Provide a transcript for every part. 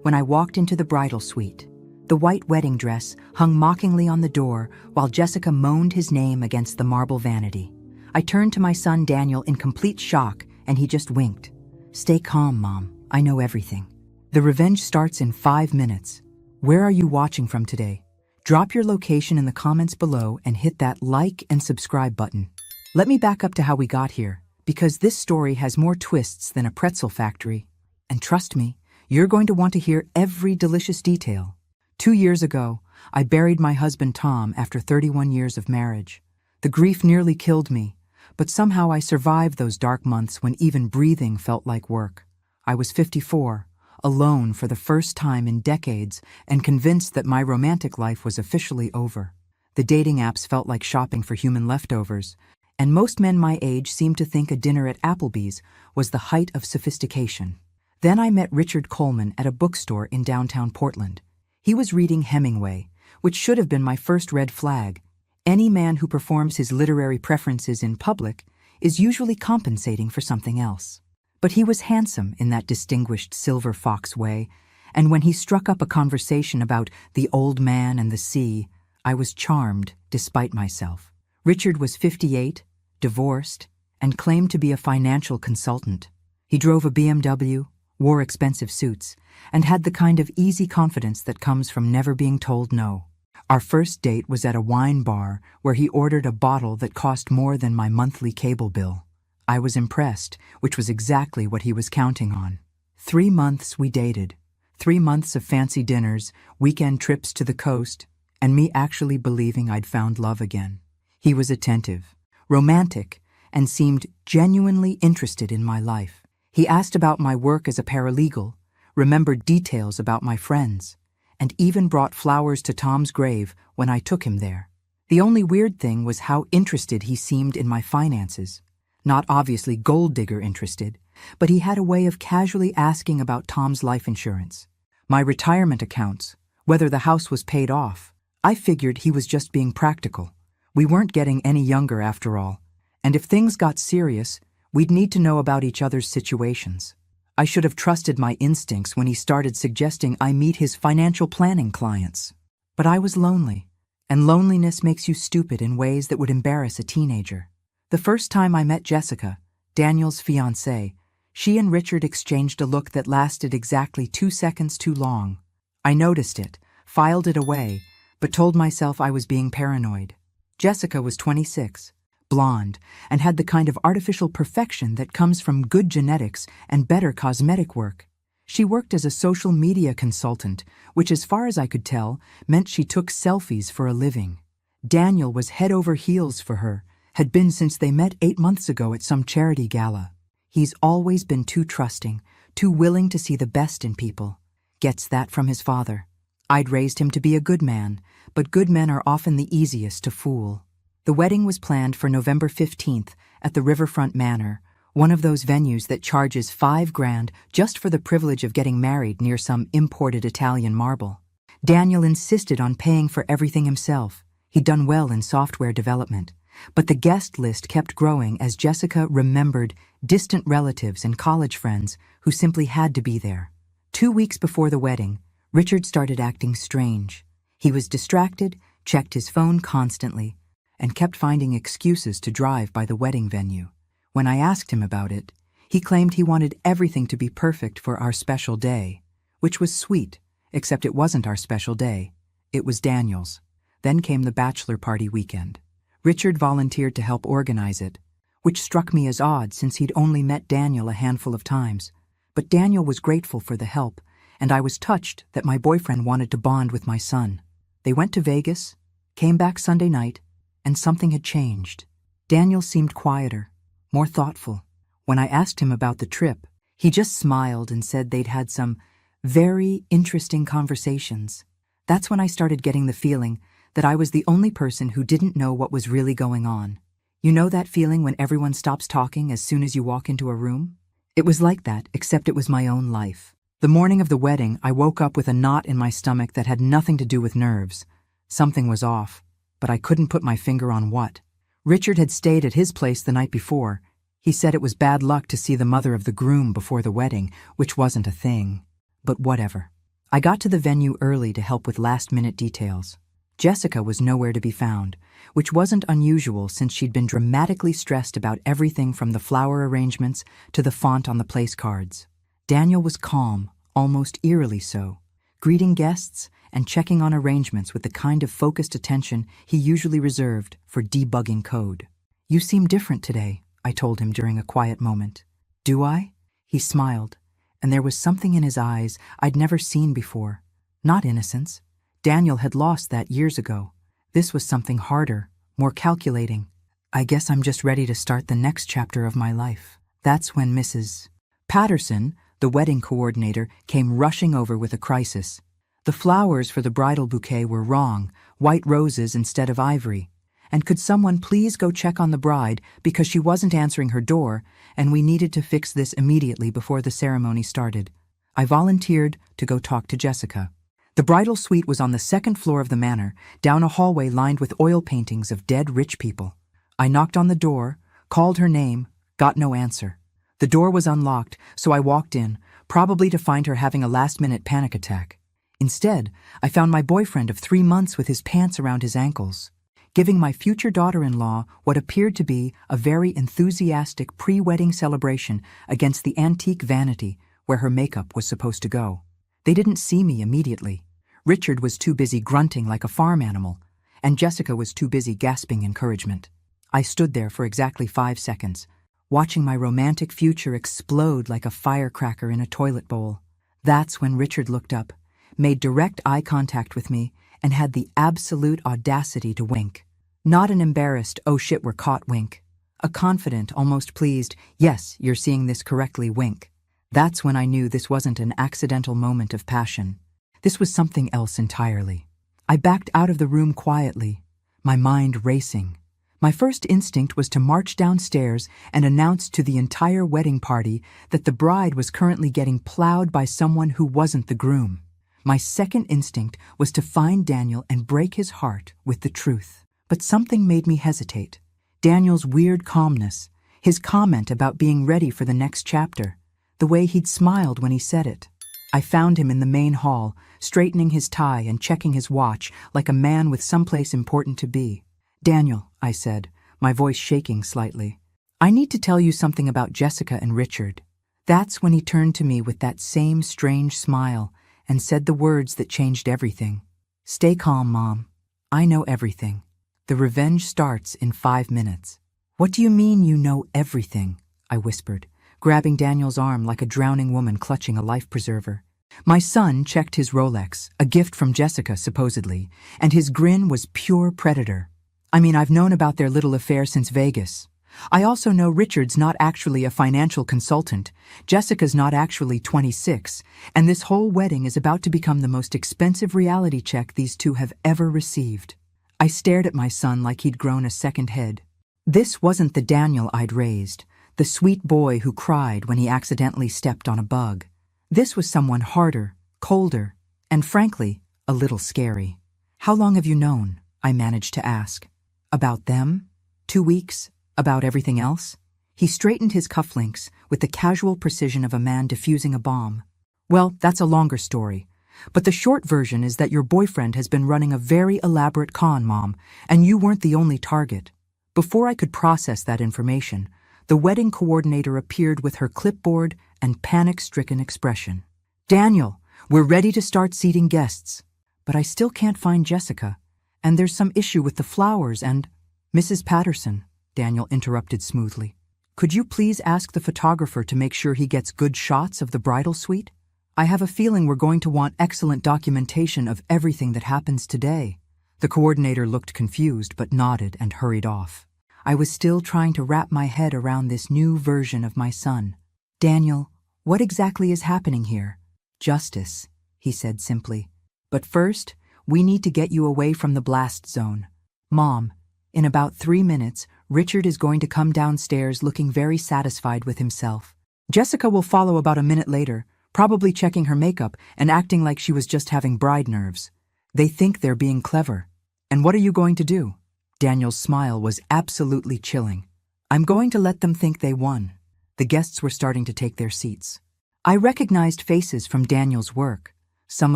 when I walked into the bridal suite. The white wedding dress hung mockingly on the door while Jessica moaned his name against the marble vanity. I turned to my son Daniel in complete shock, and he just winked. "Stay calm, Mom. I know everything. The revenge starts in 5 minutes. Where are you watching from today? Drop your location in the comments below and hit that like and subscribe button." Let me back up to how we got here, because this story has more twists than a pretzel factory. And trust me, you're going to want to hear every delicious detail. 2 years ago, I buried my husband Tom after 31 years of marriage. The grief nearly killed me, but somehow I survived those dark months when even breathing felt like work. I was 54, alone for the first time in decades, and convinced that my romantic life was officially over. The dating apps felt like shopping for human leftovers, and most men my age seemed to think a dinner at Applebee's was the height of sophistication. Then I met Richard Coleman at a bookstore in downtown Portland. He was reading Hemingway, which should have been my first red flag. Any man who performs his literary preferences in public is usually compensating for something else. But he was handsome in that distinguished silver fox way, and when he struck up a conversation about the old man and the sea, I was charmed despite myself. Richard was 58, divorced, and claimed to be a financial consultant. He drove a BMW, wore expensive suits, and had the kind of easy confidence that comes from never being told no. Our first date was at a wine bar where he ordered a bottle that cost more than my monthly cable bill. I was impressed, which was exactly what he was counting on. 3 months we dated. 3 months of fancy dinners, weekend trips to the coast, and me actually believing I'd found love again. He was attentive, romantic, and seemed genuinely interested in my life. He asked about my work as a paralegal, remembered details about my friends, and even brought flowers to Tom's grave when I took him there. The only weird thing was how interested he seemed in my finances. Not obviously gold digger interested, but he had a way of casually asking about Tom's life insurance, my retirement accounts, whether the house was paid off. I figured he was just being practical. We weren't getting any younger after all, and if things got serious, we'd need to know about each other's situations. I should have trusted my instincts when he started suggesting I meet his financial planning clients. But I was lonely, and loneliness makes you stupid in ways that would embarrass a teenager. The first time I met Jessica, Daniel's fiancée, she and Richard exchanged a look that lasted exactly 2 seconds too long. I noticed it, filed it away, but told myself I was being paranoid. Jessica was 26, blonde, and had the kind of artificial perfection that comes from good genetics and better cosmetic work. She worked as a social media consultant, which as far as I could tell, meant she took selfies for a living. Daniel was head over heels for her, had been since they met 8 months ago at some charity gala. He's always been too trusting, too willing to see the best in people. Gets that from his father. I'd raised him to be a good man, but good men are often the easiest to fool. The wedding was planned for November 15th at the Riverfront Manor, one of those venues that charges $5,000 just for the privilege of getting married near some imported Italian marble. Daniel insisted on paying for everything himself. He'd done well in software development. But the guest list kept growing as Jessica remembered distant relatives and college friends who simply had to be there. 2 weeks before the wedding, Richard started acting strange. He was distracted, checked his phone constantly, and kept finding excuses to drive by the wedding venue. When I asked him about it, he claimed he wanted everything to be perfect for our special day, which was sweet, except it wasn't our special day. It was Daniel's. Then came the bachelor party weekend. Richard volunteered to help organize it, which struck me as odd since he'd only met Daniel a handful of times. But Daniel was grateful for the help, and I was touched that my boyfriend wanted to bond with my son. They went to Vegas, came back Sunday night, and something had changed. Daniel seemed quieter, more thoughtful. When I asked him about the trip, he just smiled and said they'd had some very interesting conversations. That's when I started getting the feeling that I was the only person who didn't know what was really going on. You know that feeling when everyone stops talking as soon as you walk into a room? It was like that, except it was my own life. The morning of the wedding, I woke up with a knot in my stomach that had nothing to do with nerves. Something was off, but I couldn't put my finger on what. Richard had stayed at his place the night before. He said it was bad luck to see the mother of the groom before the wedding, which wasn't a thing. But whatever. I got to the venue early to help with last-minute details. Jessica was nowhere to be found, which wasn't unusual since she'd been dramatically stressed about everything from the flower arrangements to the font on the place cards. Daniel was calm, almost eerily so, greeting guests and checking on arrangements with the kind of focused attention he usually reserved for debugging code. "You seem different today," I told him during a quiet moment. "Do I?" He smiled, and there was something in his eyes I'd never seen before. Not innocence. Daniel had lost that years ago. This was something harder, more calculating. "I guess I'm just ready to start the next chapter of my life." That's when Mrs. Patterson, the wedding coordinator, came rushing over with a crisis. The flowers for the bridal bouquet were wrong, white roses instead of ivory. And could someone please go check on the bride because she wasn't answering her door, and we needed to fix this immediately before the ceremony started. I volunteered to go talk to Jessica. The bridal suite was on the second floor of the manor, down a hallway lined with oil paintings of dead rich people. I knocked on the door, called her name, got no answer. The door was unlocked, so I walked in, probably to find her having a last-minute panic attack. Instead, I found my boyfriend of 3 months with his pants around his ankles, giving my future daughter-in-law what appeared to be a very enthusiastic pre-wedding celebration against the antique vanity where her makeup was supposed to go. They didn't see me immediately. Richard was too busy grunting like a farm animal, and Jessica was too busy gasping encouragement. I stood there for exactly 5 seconds, watching my romantic future explode like a firecracker in a toilet bowl. That's when Richard looked up, made direct eye contact with me, and had the absolute audacity to wink. Not an embarrassed, "oh shit, we're caught" wink. A confident, almost pleased, "yes, you're seeing this correctly" wink. That's when I knew this wasn't an accidental moment of passion. This was something else entirely. I backed out of the room quietly, my mind racing. My first instinct was to march downstairs and announce to the entire wedding party that the bride was currently getting plowed by someone who wasn't the groom. My second instinct was to find Daniel and break his heart with the truth. But something made me hesitate. Daniel's weird calmness, his comment about being ready for the next chapter, the way he'd smiled when he said it. I found him in the main hall, straightening his tie and checking his watch like a man with someplace important to be. "Daniel," I said, my voice shaking slightly, "I need to tell you something about Jessica and Richard." That's when he turned to me with that same strange smile and said the words that changed everything. "Stay calm, Mom. I know everything. The revenge starts in 5 minutes." "What do you mean you know everything?" I whispered, grabbing Daniel's arm like a drowning woman clutching a life preserver. My son checked his Rolex, a gift from Jessica supposedly, and his grin was pure predator. I mean, I've known about their little affair since Vegas. I also know Richard's not actually a financial consultant, Jessica's not actually 26, and this whole wedding is about to become the most expensive reality check these two have ever received. I stared at my son like he'd grown a second head. This wasn't the Daniel I'd raised, the sweet boy who cried when he accidentally stepped on a bug. This was someone harder, colder, and frankly, a little scary. "How long have you known?" I managed to ask. "About them? 2 weeks? About everything else?" He straightened his cufflinks with the casual precision of a man defusing a bomb. "Well, that's a longer story. But the short version is that your boyfriend has been running a very elaborate con, Mom, and you weren't the only target." Before I could process that information, the wedding coordinator appeared with her clipboard and panic-stricken expression. "Daniel, we're ready to start seating guests. But I still can't find Jessica, and there's some issue with the flowers and—" "Mrs. Patterson," Daniel interrupted smoothly, "could you please ask the photographer to make sure he gets good shots of the bridal suite? I have a feeling we're going to want excellent documentation of everything that happens today." The coordinator looked confused but nodded and hurried off. I was still trying to wrap my head around this new version of my son. "Daniel, what exactly is happening here?" "Justice," he said simply. "But first, we need to get you away from the blast zone. Mom, in about 3 minutes, Richard is going to come downstairs looking very satisfied with himself. Jessica will follow about a minute later, probably checking her makeup and acting like she was just having bride nerves. They think they're being clever. And what are you going to do?" Daniel's smile was absolutely chilling. "I'm going to let them think they won." The guests were starting to take their seats. I recognized faces from Daniel's work. some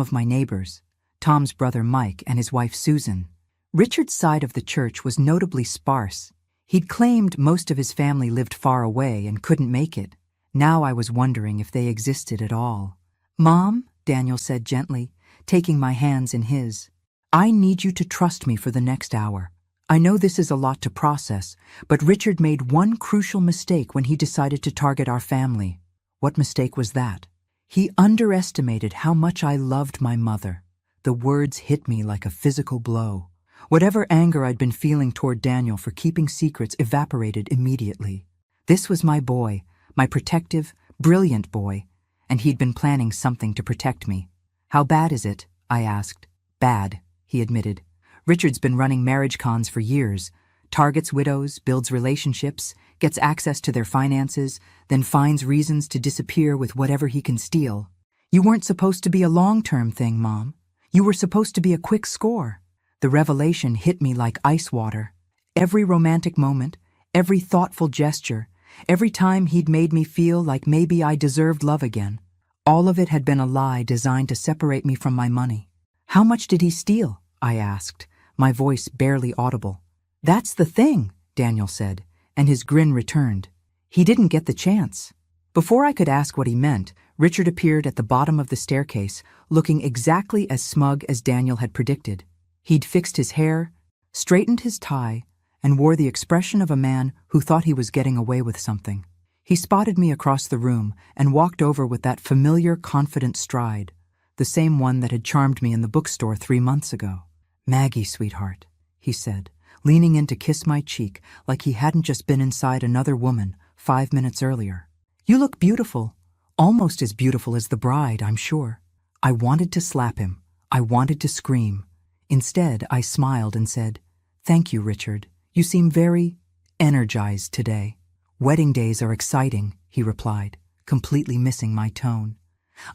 of my neighbors, Tom's brother Mike and his wife Susan. Richard's side of the church was notably sparse. He'd claimed most of his family lived far away and couldn't make it. Now I was wondering if they existed at all. "Mom," Daniel said gently, taking my hands in his, "I need you to trust me for the next hour. I know this is a lot to process, but Richard made one crucial mistake when he decided to target our family." "What mistake was that?" "He underestimated how much I loved my mother." The words hit me like a physical blow. Whatever anger I'd been feeling toward Daniel for keeping secrets evaporated immediately. This was my boy, my protective, brilliant boy, and he'd been planning something to protect me. "How bad is it?" I asked. "Bad," he admitted. "Richard's been running marriage cons for years. Targets widows, builds relationships, gets access to their finances, then finds reasons to disappear with whatever he can steal. You weren't supposed to be a long-term thing, Mom. You were supposed to be a quick score." The revelation hit me like ice water. Every romantic moment, every thoughtful gesture, every time he'd made me feel like maybe I deserved love again, all of it had been a lie designed to separate me from my money. "How much did he steal?" I asked, my voice barely audible. "That's the thing," Daniel said, and his grin returned. "He didn't get the chance." Before I could ask what he meant, Richard appeared at the bottom of the staircase, looking exactly as smug as Daniel had predicted. He'd fixed his hair, straightened his tie, and wore the expression of a man who thought he was getting away with something. He spotted me across the room and walked over with that familiar, confident stride, the same one that had charmed me in the bookstore 3 months ago. "Maggie, sweetheart," he said, leaning in to kiss my cheek like he hadn't just been inside another woman 5 minutes earlier. "You look beautiful, almost as beautiful as the bride, I'm sure." I wanted to slap him. I wanted to scream. Instead, I smiled and said, "Thank you, Richard. You seem very energized today." "Wedding days are exciting," he replied, completely missing my tone.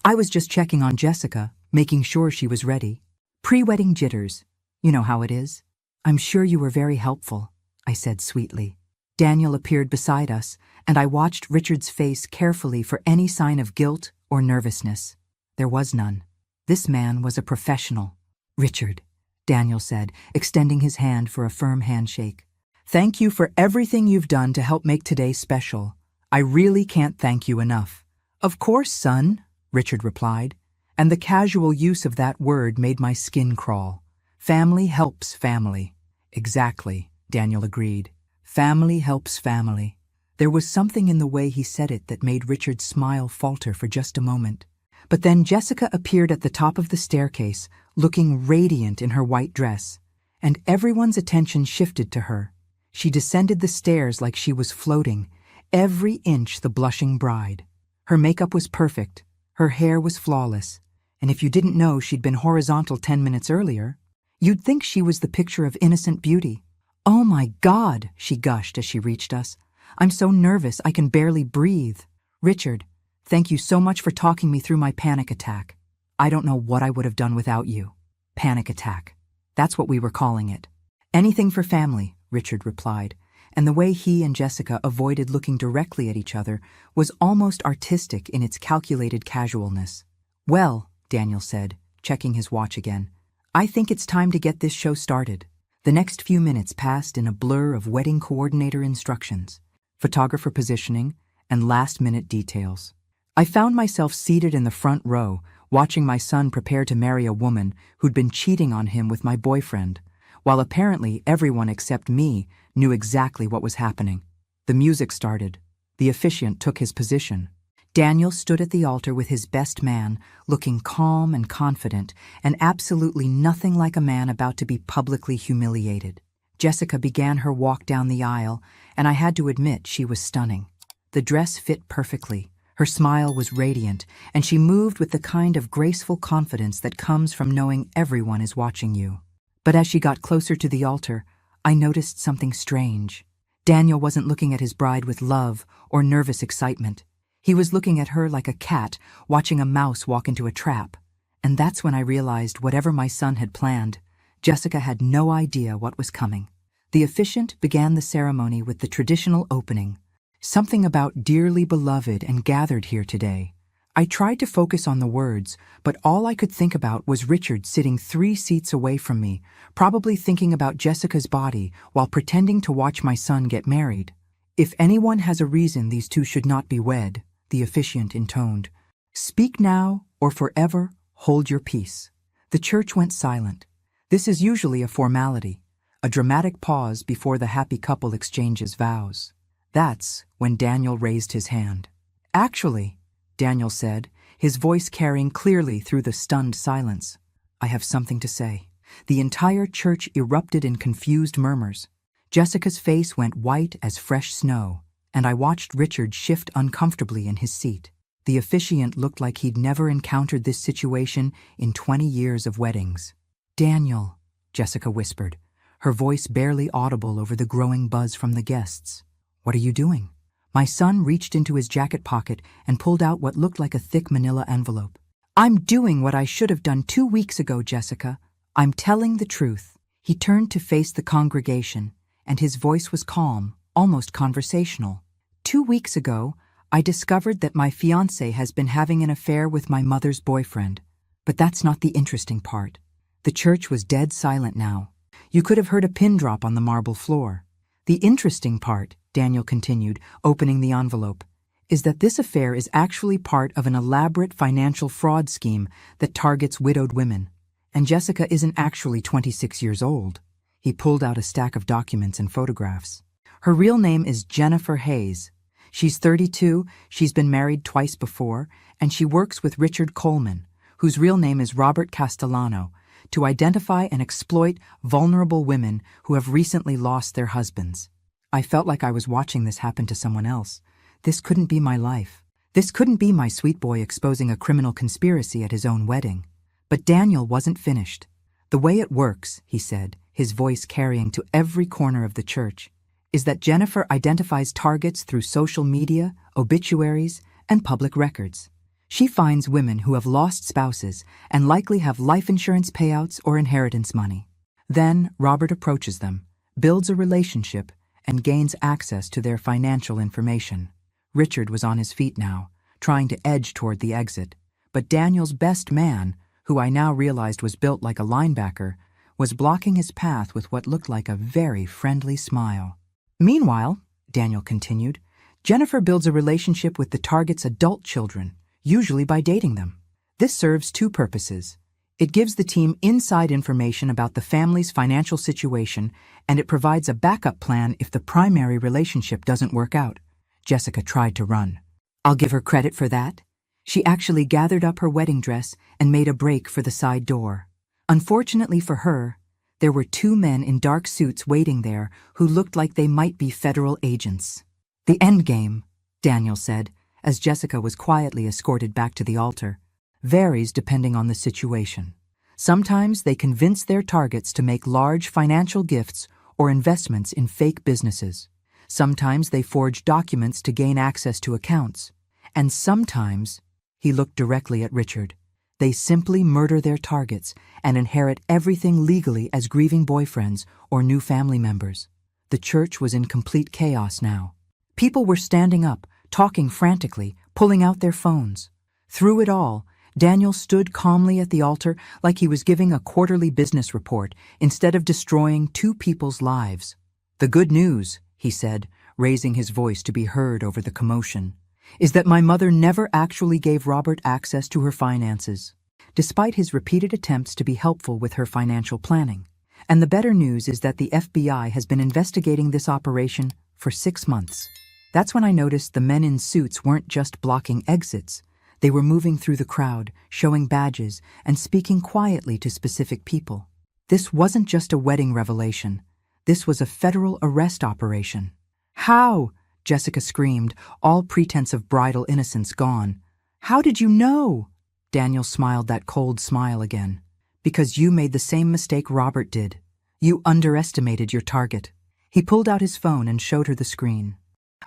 "I was just checking on Jessica, making sure she was ready. Pre-wedding jitters. You know how it is." "I'm sure you were very helpful," I said sweetly. Daniel appeared beside us, and I watched Richard's face carefully for any sign of guilt or nervousness. There was none. This man was a professional. "Richard," Daniel said, extending his hand for a firm handshake. "Thank you for everything you've done to help make today special. I really can't thank you enough." "Of course, son," Richard replied, and the casual use of that word made my skin crawl. "Family helps family." "Exactly," Daniel agreed. "Family helps family." There was something in the way he said it that made Richard's smile falter for just a moment. But then Jessica appeared at the top of the staircase, looking radiant in her white dress, and everyone's attention shifted to her. She descended the stairs like she was floating, every inch the blushing bride. Her makeup was perfect, her hair was flawless, and if you didn't know she'd been horizontal 10 minutes earlier, you'd think she was the picture of innocent beauty. "Oh my God," she gushed as she reached us. "I'm so nervous I can barely breathe. Richard, thank you so much for talking me through my panic attack. I don't know what I would have done without you." Panic attack. That's what we were calling it. "Anything for family," Richard replied, and the way he and Jessica avoided looking directly at each other was almost artistic in its calculated casualness. "Well," Daniel said, checking his watch again, "I think it's time to get this show started." The next few minutes passed in a blur of wedding coordinator instructions, photographer positioning, and last-minute details. I found myself seated in the front row, watching my son prepare to marry a woman who'd been cheating on him with my boyfriend, while apparently everyone except me knew exactly what was happening. The music started. The officiant took his position. Daniel stood at the altar with his best man, looking calm and confident, and absolutely nothing like a man about to be publicly humiliated. Jessica began her walk down the aisle, and I had to admit she was stunning. The dress fit perfectly. Her smile was radiant, and she moved with the kind of graceful confidence that comes from knowing everyone is watching you. But as she got closer to the altar, I noticed something strange. Daniel wasn't looking at his bride with love or nervous excitement. He was looking at her like a cat watching a mouse walk into a trap. And that's when I realized whatever my son had planned, Jessica had no idea what was coming. The officiant began the ceremony with the traditional opening. "Something about dearly beloved and gathered here today," I tried to focus on the words, but all I could think about was Richard sitting 3 seats away from me, probably thinking about Jessica's body while pretending to watch my son get married. "If anyone has a reason these two should not be wed," the officiant intoned, "speak now or forever hold your peace." The church went silent. This is usually a formality, a dramatic pause before the happy couple exchanges vows. That's when Daniel raised his hand. "Actually," Daniel said, his voice carrying clearly through the stunned silence, "I have something to say." The entire church erupted in confused murmurs. Jessica's face went white as fresh snow, and I watched Richard shift uncomfortably in his seat. The officiant looked like he'd never encountered this situation in 20 years of weddings. "Daniel," Jessica whispered, her voice barely audible over the growing buzz from the guests. "What are you doing?" My son reached into his jacket pocket and pulled out what looked like a thick manila envelope. "I'm doing what I should have done 2 weeks ago, Jessica. I'm telling the truth." He turned to face the congregation, and his voice was calm, almost conversational. "2 weeks ago, I discovered that my fiancé has been having an affair with my mother's boyfriend. But that's not the interesting part." The church was dead silent now. You could have heard a pin drop on the marble floor. "The interesting part," Daniel continued, opening the envelope, "is that this affair is actually part of an elaborate financial fraud scheme that targets widowed women. And Jessica isn't actually 26 years old." He pulled out a stack of documents and photographs. "Her real name is Jennifer Hayes. She's 32, she's been married twice before, and she works with Richard Coleman, whose real name is Robert Castellano, to identify and exploit vulnerable women who have recently lost their husbands." I felt like I was watching this happen to someone else. This couldn't be my life. This couldn't be my sweet boy exposing a criminal conspiracy at his own wedding. But Daniel wasn't finished. "The way it works," he said, his voice carrying to every corner of the church, "is that Jennifer identifies targets through social media, obituaries, and public records. She finds women who have lost spouses and likely have life insurance payouts or inheritance money. Then Robert approaches them, builds a relationship, and gains access to their financial information." Richard was on his feet now, trying to edge toward the exit, but Daniel's best man, who I now realized was built like a linebacker, was blocking his path with what looked like a very friendly smile. "Meanwhile," Daniel continued, "Jennifer builds a relationship with the target's adult children, usually by dating them. This serves 2 purposes. It gives the team inside information about the family's financial situation, and it provides a backup plan if the primary relationship doesn't work out." Jessica tried to run. "I'll give her credit for that. She actually gathered up her wedding dress and made a break for the side door. Unfortunately for her, there were 2 men in dark suits waiting there who looked like they might be federal agents." "The endgame," Daniel said, as Jessica was quietly escorted back to the altar, "varies depending on the situation. Sometimes they convince their targets to make large financial gifts or investments in fake businesses. Sometimes they forge documents to gain access to accounts. And sometimes," he looked directly at Richard, "they simply murder their targets and inherit everything legally as grieving boyfriends or new family members." The church was in complete chaos now. People were standing up, talking frantically, pulling out their phones. Through it all, Daniel stood calmly at the altar like he was giving a quarterly business report instead of destroying 2 people's lives. "The good news," he said, raising his voice to be heard over the commotion, "is that my mother never actually gave Robert access to her finances, despite his repeated attempts to be helpful with her financial planning. And the better news is that the FBI has been investigating this operation for 6 months." That's when I noticed the men in suits weren't just blocking exits. They were moving through the crowd, showing badges, and speaking quietly to specific people. This wasn't just a wedding revelation. This was a federal arrest operation. "How?" Jessica screamed, all pretense of bridal innocence gone. "How did you know?" Daniel smiled that cold smile again. "Because you made the same mistake Robert did. You underestimated your target." He pulled out his phone and showed her the screen.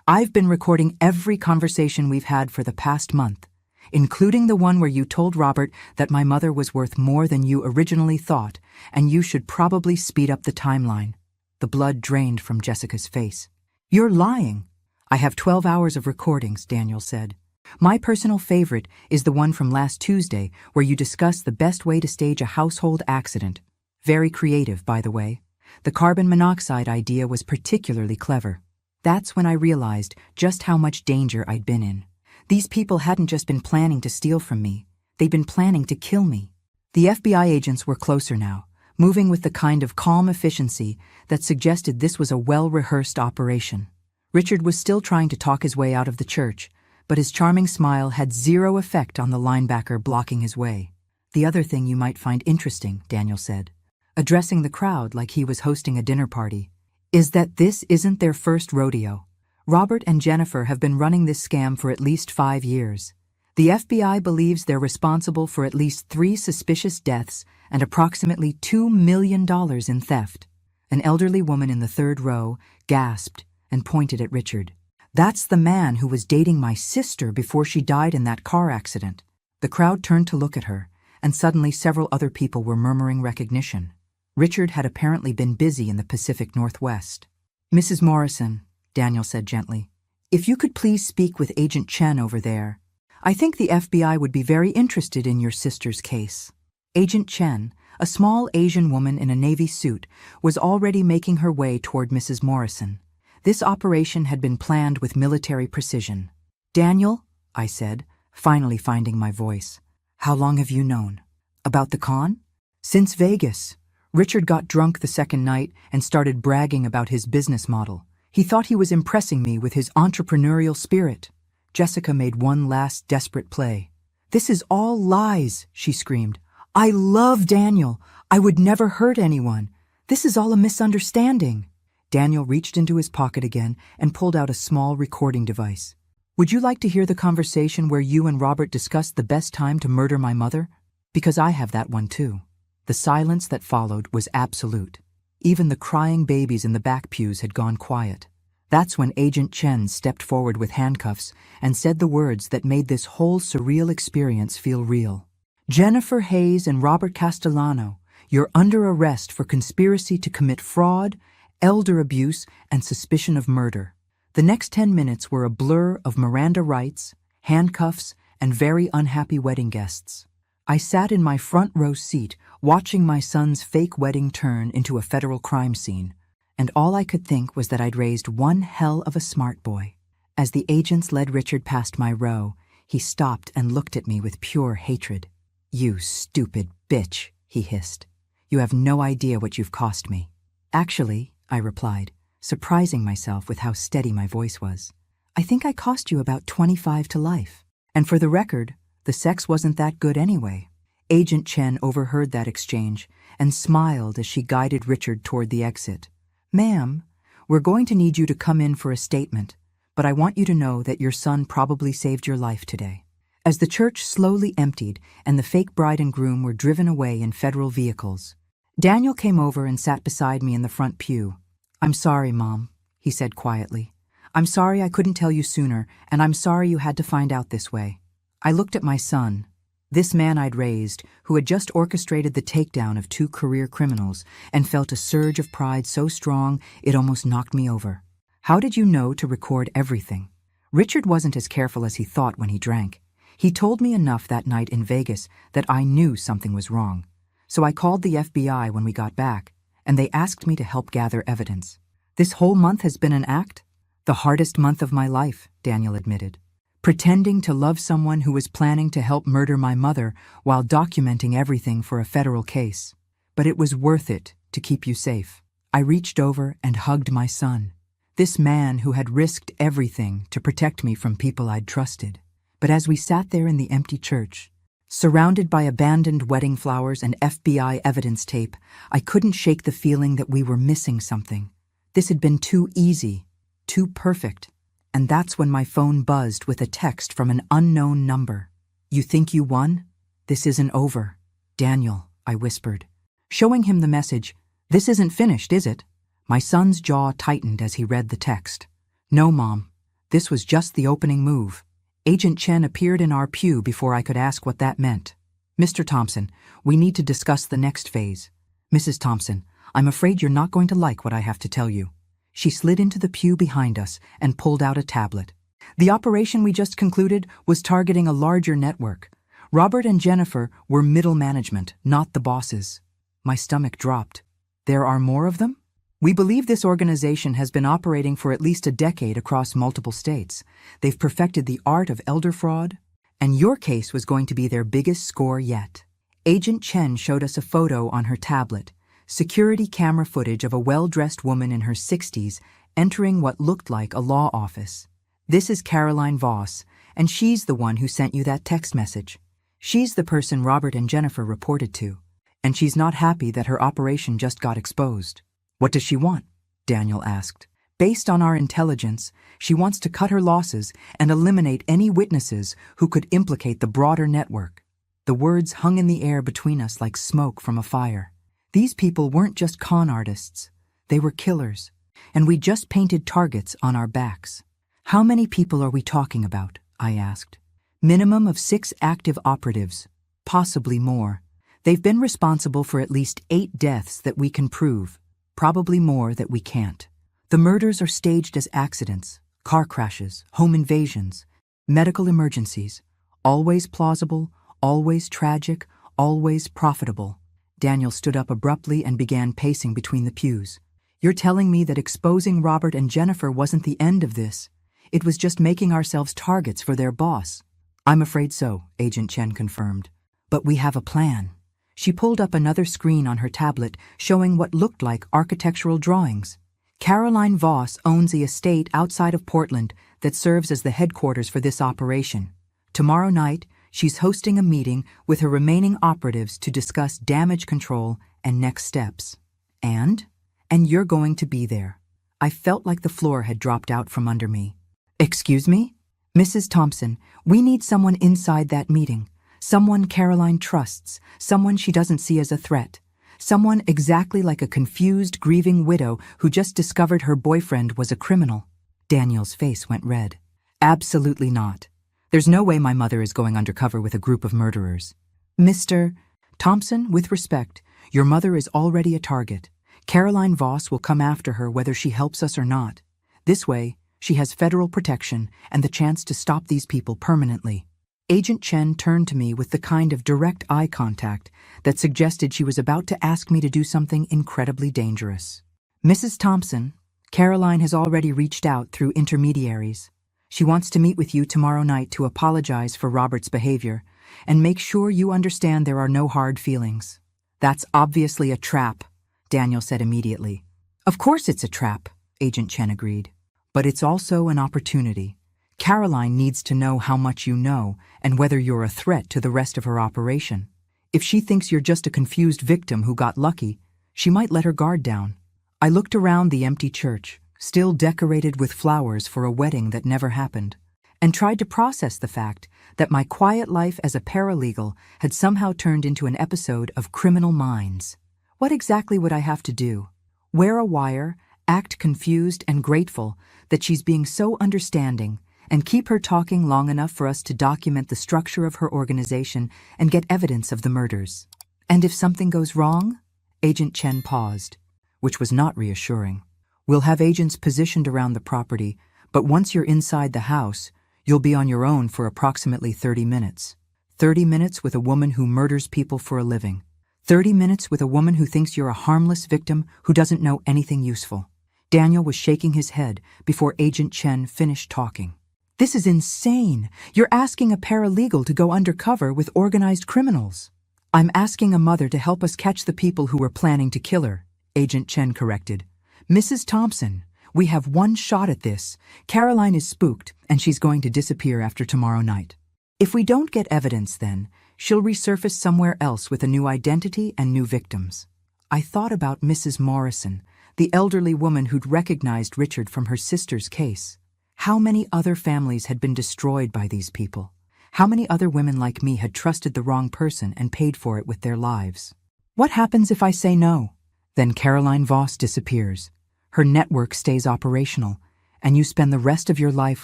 "I've been recording every conversation we've had for the past month, including the one where you told Robert that my mother was worth more than you originally thought, and you should probably speed up the timeline." The blood drained from Jessica's face. "You're lying." "I have 12 hours of recordings," Daniel said. My personal favorite is the one from last Tuesday where you discuss the best way to stage a household accident. Very creative, by the way. The carbon monoxide idea was particularly clever. That's when I realized just how much danger I'd been in. These people hadn't just been planning to steal from me. They'd been planning to kill me. The FBI agents were closer now, moving with the kind of calm efficiency that suggested this was a well-rehearsed operation. Richard was still trying to talk his way out of the church, but his charming smile had zero effect on the linebacker blocking his way. "The other thing you might find interesting," Daniel said, addressing the crowd like he was hosting a dinner party, "is that this isn't their first rodeo. Robert and Jennifer have been running this scam for at least 5 years. The FBI believes they're responsible for at least 3 suspicious deaths and approximately $2 million in theft." An elderly woman in the third row gasped and pointed at Richard. "That's the man who was dating my sister before she died in that car accident." The crowd turned to look at her, and suddenly several other people were murmuring recognition. Richard had apparently been busy in the Pacific Northwest. "Mrs. Morrison," Daniel said gently, "if you could please speak with Agent Chen over there. I think the FBI would be very interested in your sister's case." Agent Chen, a small Asian woman in a navy suit, was already making her way toward Mrs. Morrison. This operation had been planned with military precision. "Daniel," I said, finally finding my voice, "how long have you known? About the con?" "Since Vegas. Richard got drunk the second night and started bragging about his business model. He thought he was impressing me with his entrepreneurial spirit." Jessica made one last desperate play. "This is all lies," she screamed. "I love Daniel. I would never hurt anyone. This is all a misunderstanding." Daniel reached into his pocket again and pulled out a small recording device. "Would you like to hear the conversation where you and Robert discussed the best time to murder my mother? Because I have that one too." The silence that followed was absolute. Even the crying babies in the back pews had gone quiet. That's when Agent Chen stepped forward with handcuffs and said the words that made this whole surreal experience feel real. "Jennifer Hayes and Robert Castellano, you're under arrest for conspiracy to commit fraud, elder abuse, and suspicion of murder." The next 10 minutes were a blur of Miranda rights, handcuffs, and very unhappy wedding guests. I sat in my front row seat watching my son's fake wedding turn into a federal crime scene, and all I could think was that I'd raised one hell of a smart boy. As the agents led Richard past my row, he stopped and looked at me with pure hatred. "You stupid bitch," he hissed. "You have no idea what you've cost me." "Actually," I replied, surprising myself with how steady my voice was, "I think I cost you about 25 to life. And for the record, the sex wasn't that good anyway." Agent Chen overheard that exchange and smiled as she guided Richard toward the exit. "Ma'am, we're going to need you to come in for a statement, but I want you to know that your son probably saved your life today." As the church slowly emptied and the fake bride and groom were driven away in federal vehicles, Daniel came over and sat beside me in the front pew. "I'm sorry, Mom," he said quietly. "I'm sorry I couldn't tell you sooner, and I'm sorry you had to find out this way." I looked at my son, this man I'd raised, who had just orchestrated the takedown of 2 career criminals, and felt a surge of pride so strong it almost knocked me over. "How did you know to record everything?" Richard wasn't as careful as he thought when he drank. He told me enough that night in Vegas that I knew something was wrong. So I called the FBI when we got back, and they asked me to help gather evidence. "This whole month has been an act?" "The hardest month of my life," Daniel admitted. "Pretending to love someone who was planning to help murder my mother while documenting everything for a federal case. But it was worth it to keep you safe." I reached over and hugged my son, this man who had risked everything to protect me from people I'd trusted. But as we sat there in the empty church, surrounded by abandoned wedding flowers and FBI evidence tape, I couldn't shake the feeling that we were missing something. This had been too easy, too perfect. And that's when my phone buzzed with a text from an unknown number. "You think you won? This isn't over." "Daniel," I whispered, showing him the message. "This isn't finished, is it?" My son's jaw tightened as he read the text. "No, Mom. This was just the opening move." Agent Chen appeared in our pew before I could ask what that meant. "Mr. Thompson, we need to discuss the next phase." "Mrs. Thompson, I'm afraid you're not going to like what I have to tell you." She slid into the pew behind us and pulled out a tablet. The operation we just concluded was targeting a larger network. Robert and Jennifer were middle management, not the bosses. My stomach dropped. There are more of them? We believe this organization has been operating for at least a decade across multiple states. They've perfected the art of elder fraud, and your case was going to be their biggest score yet. Agent Chen showed us a photo on her tablet, security camera footage of a well-dressed woman in her 60s entering what looked like a law office. This is Caroline Voss, and she's the one who sent you that text message. She's the person Robert and Jennifer reported to, and she's not happy that her operation just got exposed. What does she want? Daniel asked. Based on our intelligence, she wants to cut her losses and eliminate any witnesses who could implicate the broader network. The words hung in the air between us like smoke from a fire. These people weren't just con artists. They were killers, and we just painted targets on our backs. How many people are we talking about? I asked. Minimum of 6 active operatives, possibly more. They've been responsible for at least 8 deaths that we can prove, probably more that we can't. The murders are staged as accidents, car crashes, home invasions, medical emergencies, always plausible, always tragic, always profitable. Daniel stood up abruptly and began pacing between the pews. You're telling me that exposing Robert and Jennifer wasn't the end of this. It was just making ourselves targets for their boss. I'm afraid so, Agent Chen confirmed. But we have a plan. She pulled up another screen on her tablet showing what looked like architectural drawings. Caroline Voss owns the estate outside of Portland that serves as the headquarters for this operation. Tomorrow night, she's hosting a meeting with her remaining operatives to discuss damage control and next steps. And you're going to be there. I felt like the floor had dropped out from under me. Excuse me? Mrs. Thompson, we need someone inside that meeting. Someone Caroline trusts, someone she doesn't see as a threat. Someone exactly like a confused, grieving widow who just discovered her boyfriend was a criminal. Daniel's face went red. Absolutely not. There's no way my mother is going undercover with a group of murderers. Mr. Thompson, with respect, your mother is already a target. Caroline Voss will come after her whether she helps us or not. This way, she has federal protection and the chance to stop these people permanently. Agent Chen turned to me with the kind of direct eye contact that suggested she was about to ask me to do something incredibly dangerous. Mrs. Thompson, Caroline has already reached out through intermediaries. She wants to meet with you tomorrow night to apologize for Robert's behavior and make sure you understand there are no hard feelings. That's obviously a trap, Daniel said immediately. Of course it's a trap, Agent Chen agreed. But it's also an opportunity. Caroline needs to know how much you know and whether you're a threat to the rest of her operation. If she thinks you're just a confused victim who got lucky, she might let her guard down. I looked around the empty church, still decorated with flowers for a wedding that never happened, and tried to process the fact that my quiet life as a paralegal had somehow turned into an episode of Criminal Minds. What exactly would I have to do? Wear a wire, act confused and grateful that she's being so understanding, and keep her talking long enough for us to document the structure of her organization and get evidence of the murders. And if something goes wrong? Agent Chen paused, which was not reassuring. We'll have agents positioned around the property, but once you're inside the house, you'll be on your own for approximately 30 minutes. 30 minutes with a woman who murders people for a living. 30 minutes with a woman who thinks you're a harmless victim who doesn't know anything useful. Daniel was shaking his head before Agent Chen finished talking. This is insane. You're asking a paralegal to go undercover with organized criminals. I'm asking a mother to help us catch the people who were planning to kill her, Agent Chen corrected. Mrs. Thompson, we have one shot at this. Caroline is spooked, and she's going to disappear after tomorrow night. If we don't get evidence then, she'll resurface somewhere else with a new identity and new victims. I thought about Mrs. Morrison, the elderly woman who'd recognized Richard from her sister's case. How many other families had been destroyed by these people? How many other women like me had trusted the wrong person and paid for it with their lives? What happens if I say no? Then Caroline Voss disappears. Her network stays operational, and you spend the rest of your life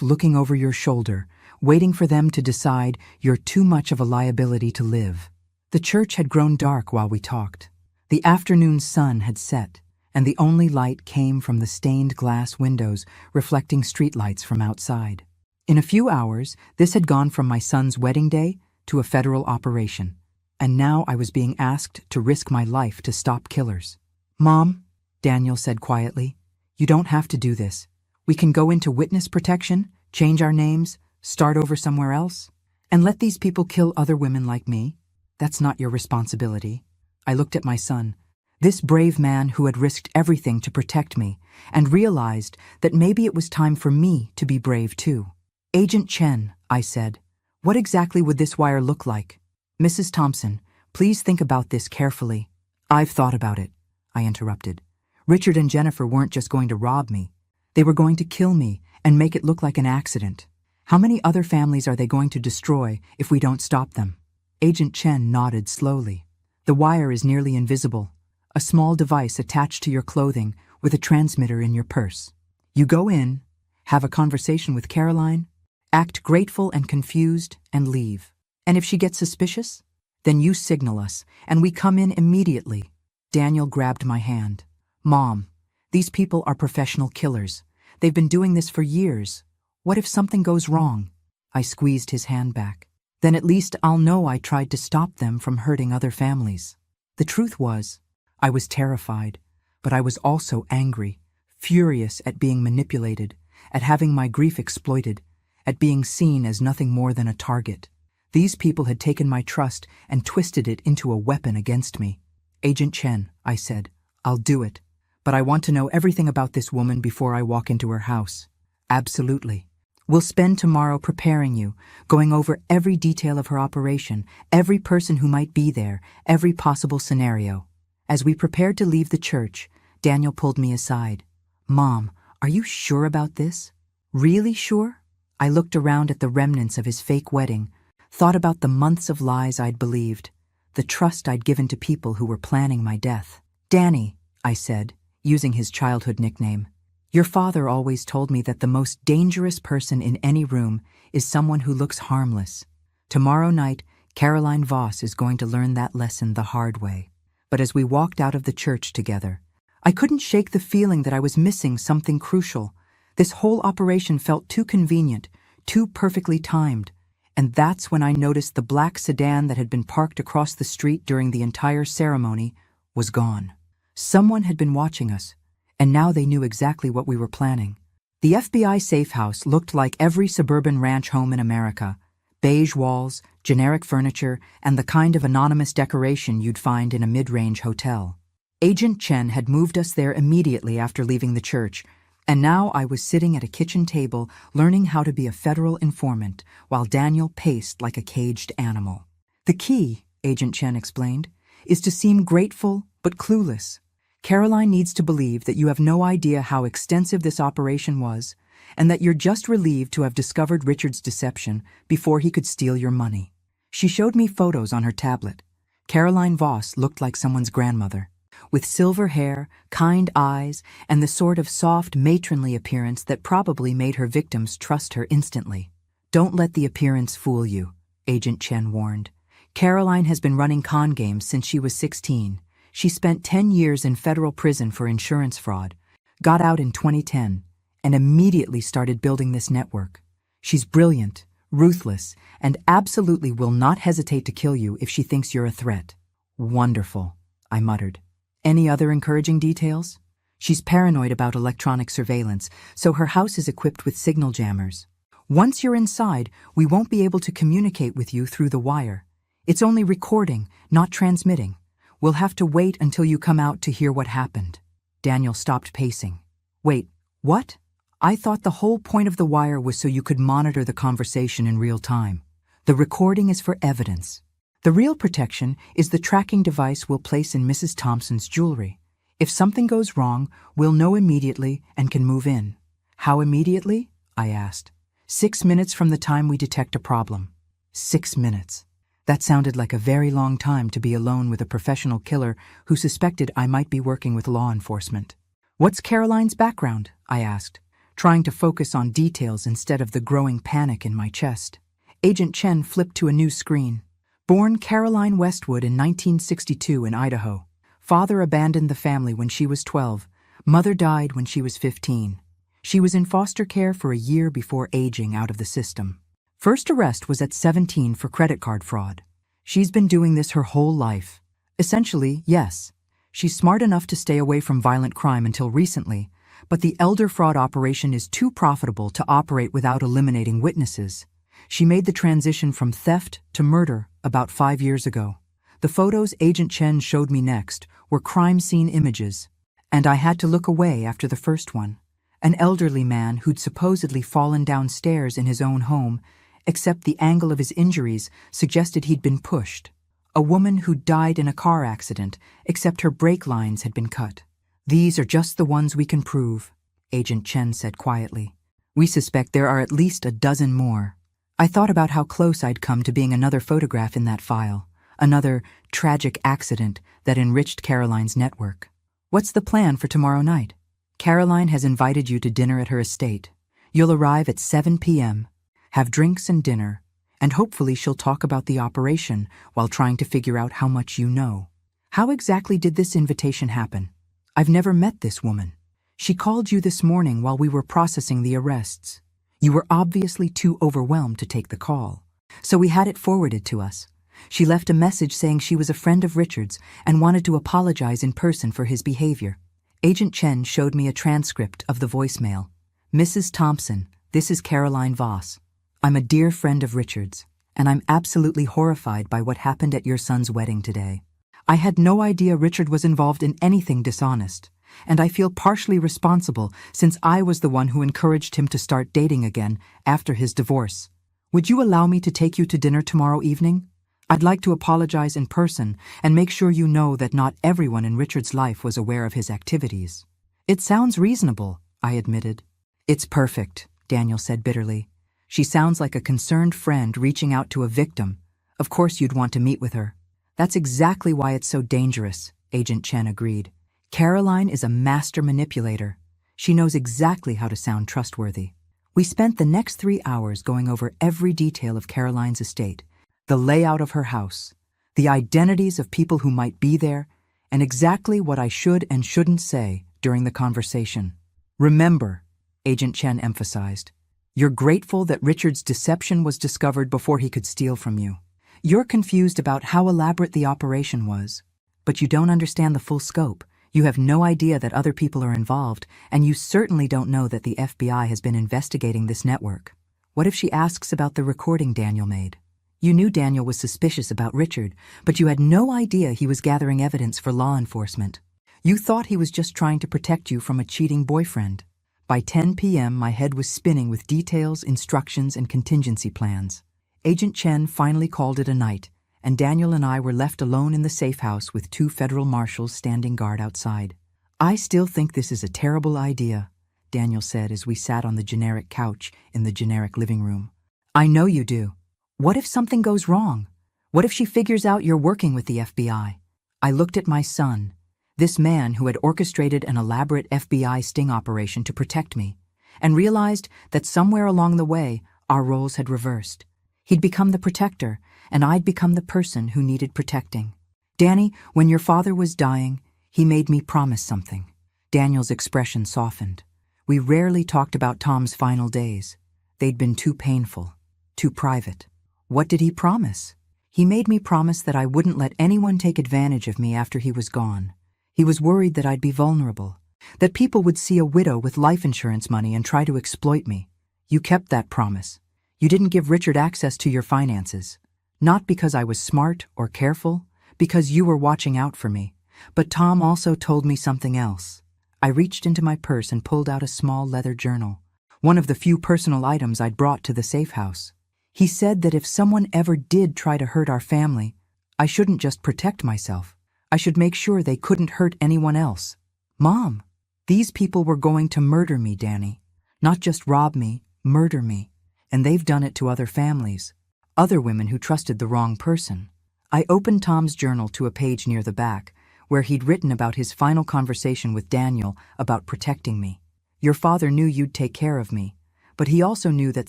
looking over your shoulder, waiting for them to decide you're too much of a liability to live. The church had grown dark while we talked. The afternoon sun had set, and the only light came from the stained glass windows reflecting streetlights from outside. In a few hours, this had gone from my son's wedding day to a federal operation, and now I was being asked to risk my life to stop killers. "Mom," Daniel said quietly, "you don't have to do this. We can go into witness protection, change our names, start over somewhere else, and let these people kill other women like me. That's not your responsibility." I looked at my son, this brave man who had risked everything to protect me, and realized that maybe it was time for me to be brave too. "Agent Chen," I said, "what exactly would this wire look like?" "Mrs. Thompson, please think about this carefully." "I've thought about it," I interrupted. "Richard and Jennifer weren't just going to rob me. They were going to kill me and make it look like an accident. How many other families are they going to destroy if we don't stop them?" Agent Chen nodded slowly. "The wire is nearly invisible, a small device attached to your clothing with a transmitter in your purse. You go in, have a conversation with Caroline, act grateful and confused, and leave. And if she gets suspicious, then you signal us, and we come in immediately." Daniel grabbed my hand. "Mom, these people are professional killers. They've been doing this for years. What if something goes wrong?" I squeezed his hand back. "Then at least I'll know I tried to stop them from hurting other families." The truth was, I was terrified, but I was also angry, furious at being manipulated, at having my grief exploited, at being seen as nothing more than a target. These people had taken my trust and twisted it into a weapon against me. "Agent Chen," I said, "I'll do it. But I want to know everything about this woman before I walk into her house." "Absolutely. We'll spend tomorrow preparing you, going over every detail of her operation, every person who might be there, every possible scenario." As we prepared to leave the church, Daniel pulled me aside. "Mom, are you sure about this? Really sure?" I looked around at the remnants of his fake wedding, thought about the months of lies I'd believed, the trust I'd given to people who were planning my death. "Danny," I said, using his childhood nickname, "your father always told me that the most dangerous person in any room is someone who looks harmless. Tomorrow night, Caroline Voss is going to learn that lesson the hard way." But as we walked out of the church together, I couldn't shake the feeling that I was missing something crucial. This whole operation felt too convenient, too perfectly timed. And that's when I noticed the black sedan that had been parked across the street during the entire ceremony was gone. Someone had been watching us, and now they knew exactly what we were planning. The FBI safe house looked like every suburban ranch home in America: beige walls, generic furniture, and the kind of anonymous decoration you'd find in a mid-range hotel. Agent Chen had moved us there immediately after leaving the church, and now I was sitting at a kitchen table learning how to be a federal informant while Daniel paced like a caged animal. "The key," Agent Chen explained, "is to seem grateful but clueless. Caroline needs to believe that you have no idea how extensive this operation was, and that you're just relieved to have discovered Richard's deception before he could steal your money." She showed me photos on her tablet. Caroline Voss looked like someone's grandmother, with silver hair, kind eyes, and the sort of soft, matronly appearance that probably made her victims trust her instantly. "Don't let the appearance fool you," Agent Chen warned. "Caroline has been running con games since she was 16. She spent 10 years in federal prison for insurance fraud, got out in 2010, and immediately started building this network. She's brilliant, ruthless, and absolutely will not hesitate to kill you if she thinks you're a threat." "Wonderful," I muttered. "Any other encouraging details?" "She's paranoid about electronic surveillance, so her house is equipped with signal jammers. Once you're inside, we won't be able to communicate with you through the wire. It's only recording, not transmitting. We'll have to wait until you come out to hear what happened." Daniel stopped pacing. "Wait, what? I thought the whole point of the wire was so you could monitor the conversation in real time. The recording is for evidence. The real protection is the tracking device we'll place in Mrs. Thompson's jewelry. If something goes wrong, we'll know immediately and can move in." "How immediately?" I asked. 6 minutes from the time we detect a problem." 6 minutes. That sounded like a very long time to be alone with a professional killer who suspected I might be working with law enforcement. "What's Caroline's background?" I asked, trying to focus on details instead of the growing panic in my chest. Agent Chen flipped to a new screen. "Born Caroline Westwood in 1962 in Idaho. Father abandoned the family when she was 12. Mother died when she was 15. She was in foster care for a year before aging out of the system. First arrest was at 17 for credit card fraud. She's been doing this her whole life. Essentially, yes. She's smart enough to stay away from violent crime until recently, but the elder fraud operation is too profitable to operate without eliminating witnesses. She made the transition from theft to murder about 5 years ago. The photos Agent Chen showed me next were crime scene images, and I had to look away after the first one. An elderly man who'd supposedly fallen downstairs in his own home, except the angle of his injuries suggested he'd been pushed. A woman who died in a car accident, except her brake lines had been cut. "These are just the ones we can prove," Agent Chen said quietly. "We suspect there are at least a dozen more." I thought about how close I'd come to being another photograph in that file, another tragic accident that enriched Caroline's network. "What's the plan for tomorrow night?" "Caroline has invited you to dinner at her estate. You'll arrive at 7 p.m., have drinks and dinner, and hopefully she'll talk about the operation while trying to figure out how much you know." "How exactly did this invitation happen?" "I've never met this woman. She called you this morning while we were processing the arrests. You were obviously too overwhelmed to take the call, so we had it forwarded to us. She left a message saying she was a friend of Richard's and wanted to apologize in person for his behavior." Agent Chen showed me a transcript of the voicemail. "Mrs. Thompson, this is Caroline Voss. I'm a dear friend of Richard's, and I'm absolutely horrified by what happened at your son's wedding today. I had no idea Richard was involved in anything dishonest, and I feel partially responsible since I was the one who encouraged him to start dating again after his divorce. Would you allow me to take you to dinner tomorrow evening? I'd like to apologize in person and make sure you know that not everyone in Richard's life was aware of his activities." "It sounds reasonable," I admitted. "It's perfect," Daniel said bitterly. "She sounds like a concerned friend reaching out to a victim. Of course you'd want to meet with her." "That's exactly why it's so dangerous," Agent Chen agreed. "Caroline is a master manipulator. She knows exactly how to sound trustworthy." We spent the next 3 hours going over every detail of Caroline's estate, the layout of her house, the identities of people who might be there, and exactly what I should and shouldn't say during the conversation. "Remember," Agent Chen emphasized, "you're grateful that Richard's deception was discovered before he could steal from you. You're confused about how elaborate the operation was, but you don't understand the full scope. You have no idea that other people are involved, and you certainly don't know that the FBI has been investigating this network. What if she asks about the recording Daniel made? You knew Daniel was suspicious about Richard, but you had no idea he was gathering evidence for law enforcement. You thought he was just trying to protect you from a cheating boyfriend." By 10 p.m., my head was spinning with details, instructions, and contingency plans. Agent Chen finally called it a night, and Daniel and I were left alone in the safe house with 2 federal marshals standing guard outside. "I still think this is a terrible idea," Daniel said as we sat on the generic couch in the generic living room. "I know you do. What if something goes wrong? What if she figures out you're working with the FBI?" I looked at my son, this man who had orchestrated an elaborate FBI sting operation to protect me, and realized that somewhere along the way, our roles had reversed. He'd become the protector, and I'd become the person who needed protecting. "Danny, when your father was dying, he made me promise something." Daniel's expression softened. We rarely talked about Tom's final days. They'd been too painful, too private. "What did he promise?" "He made me promise that I wouldn't let anyone take advantage of me after he was gone. He was worried that I'd be vulnerable, that people would see a widow with life insurance money and try to exploit me. You kept that promise. You didn't give Richard access to your finances. Not because I was smart or careful, because you were watching out for me. But Tom also told me something else." I reached into my purse and pulled out a small leather journal, one of the few personal items I'd brought to the safe house. "He said that if someone ever did try to hurt our family, I shouldn't just protect myself. I should make sure they couldn't hurt anyone else." "Mom, these people were going to murder me, Danny. Not just rob me, murder me. And they've done it to other families, other women who trusted the wrong person." I opened Tom's journal to a page near the back, where he'd written about his final conversation with Daniel about protecting me. "Your father knew you'd take care of me, but he also knew that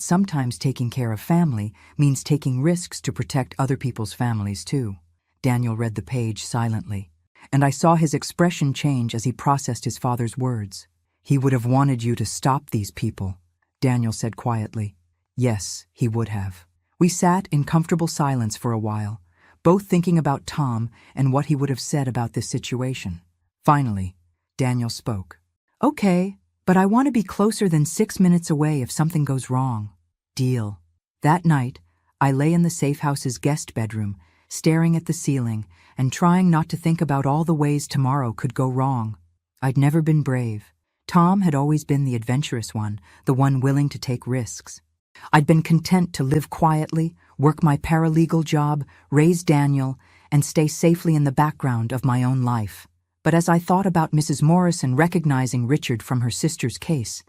sometimes taking care of family means taking risks to protect other people's families too." Daniel read the page silently, and I saw his expression change as he processed his father's words. He would have wanted you to stop these people, Daniel said quietly. Yes, he would have. We sat in comfortable silence for a while, both thinking about Tom and what he would have said about this situation. Finally, Daniel spoke. Okay, but I want to be closer than 6 minutes away if something goes wrong. Deal. That night, I lay in the safe house's guest bedroom, staring at the ceiling and trying not to think about all the ways tomorrow could go wrong. I'd never been brave. Tom had always been the adventurous one, the one willing to take risks. I'd been content to live quietly, work my paralegal job, raise Daniel, and stay safely in the background of my own life. But as I thought about Mrs. Morrison recognizing Richard from her sister's case,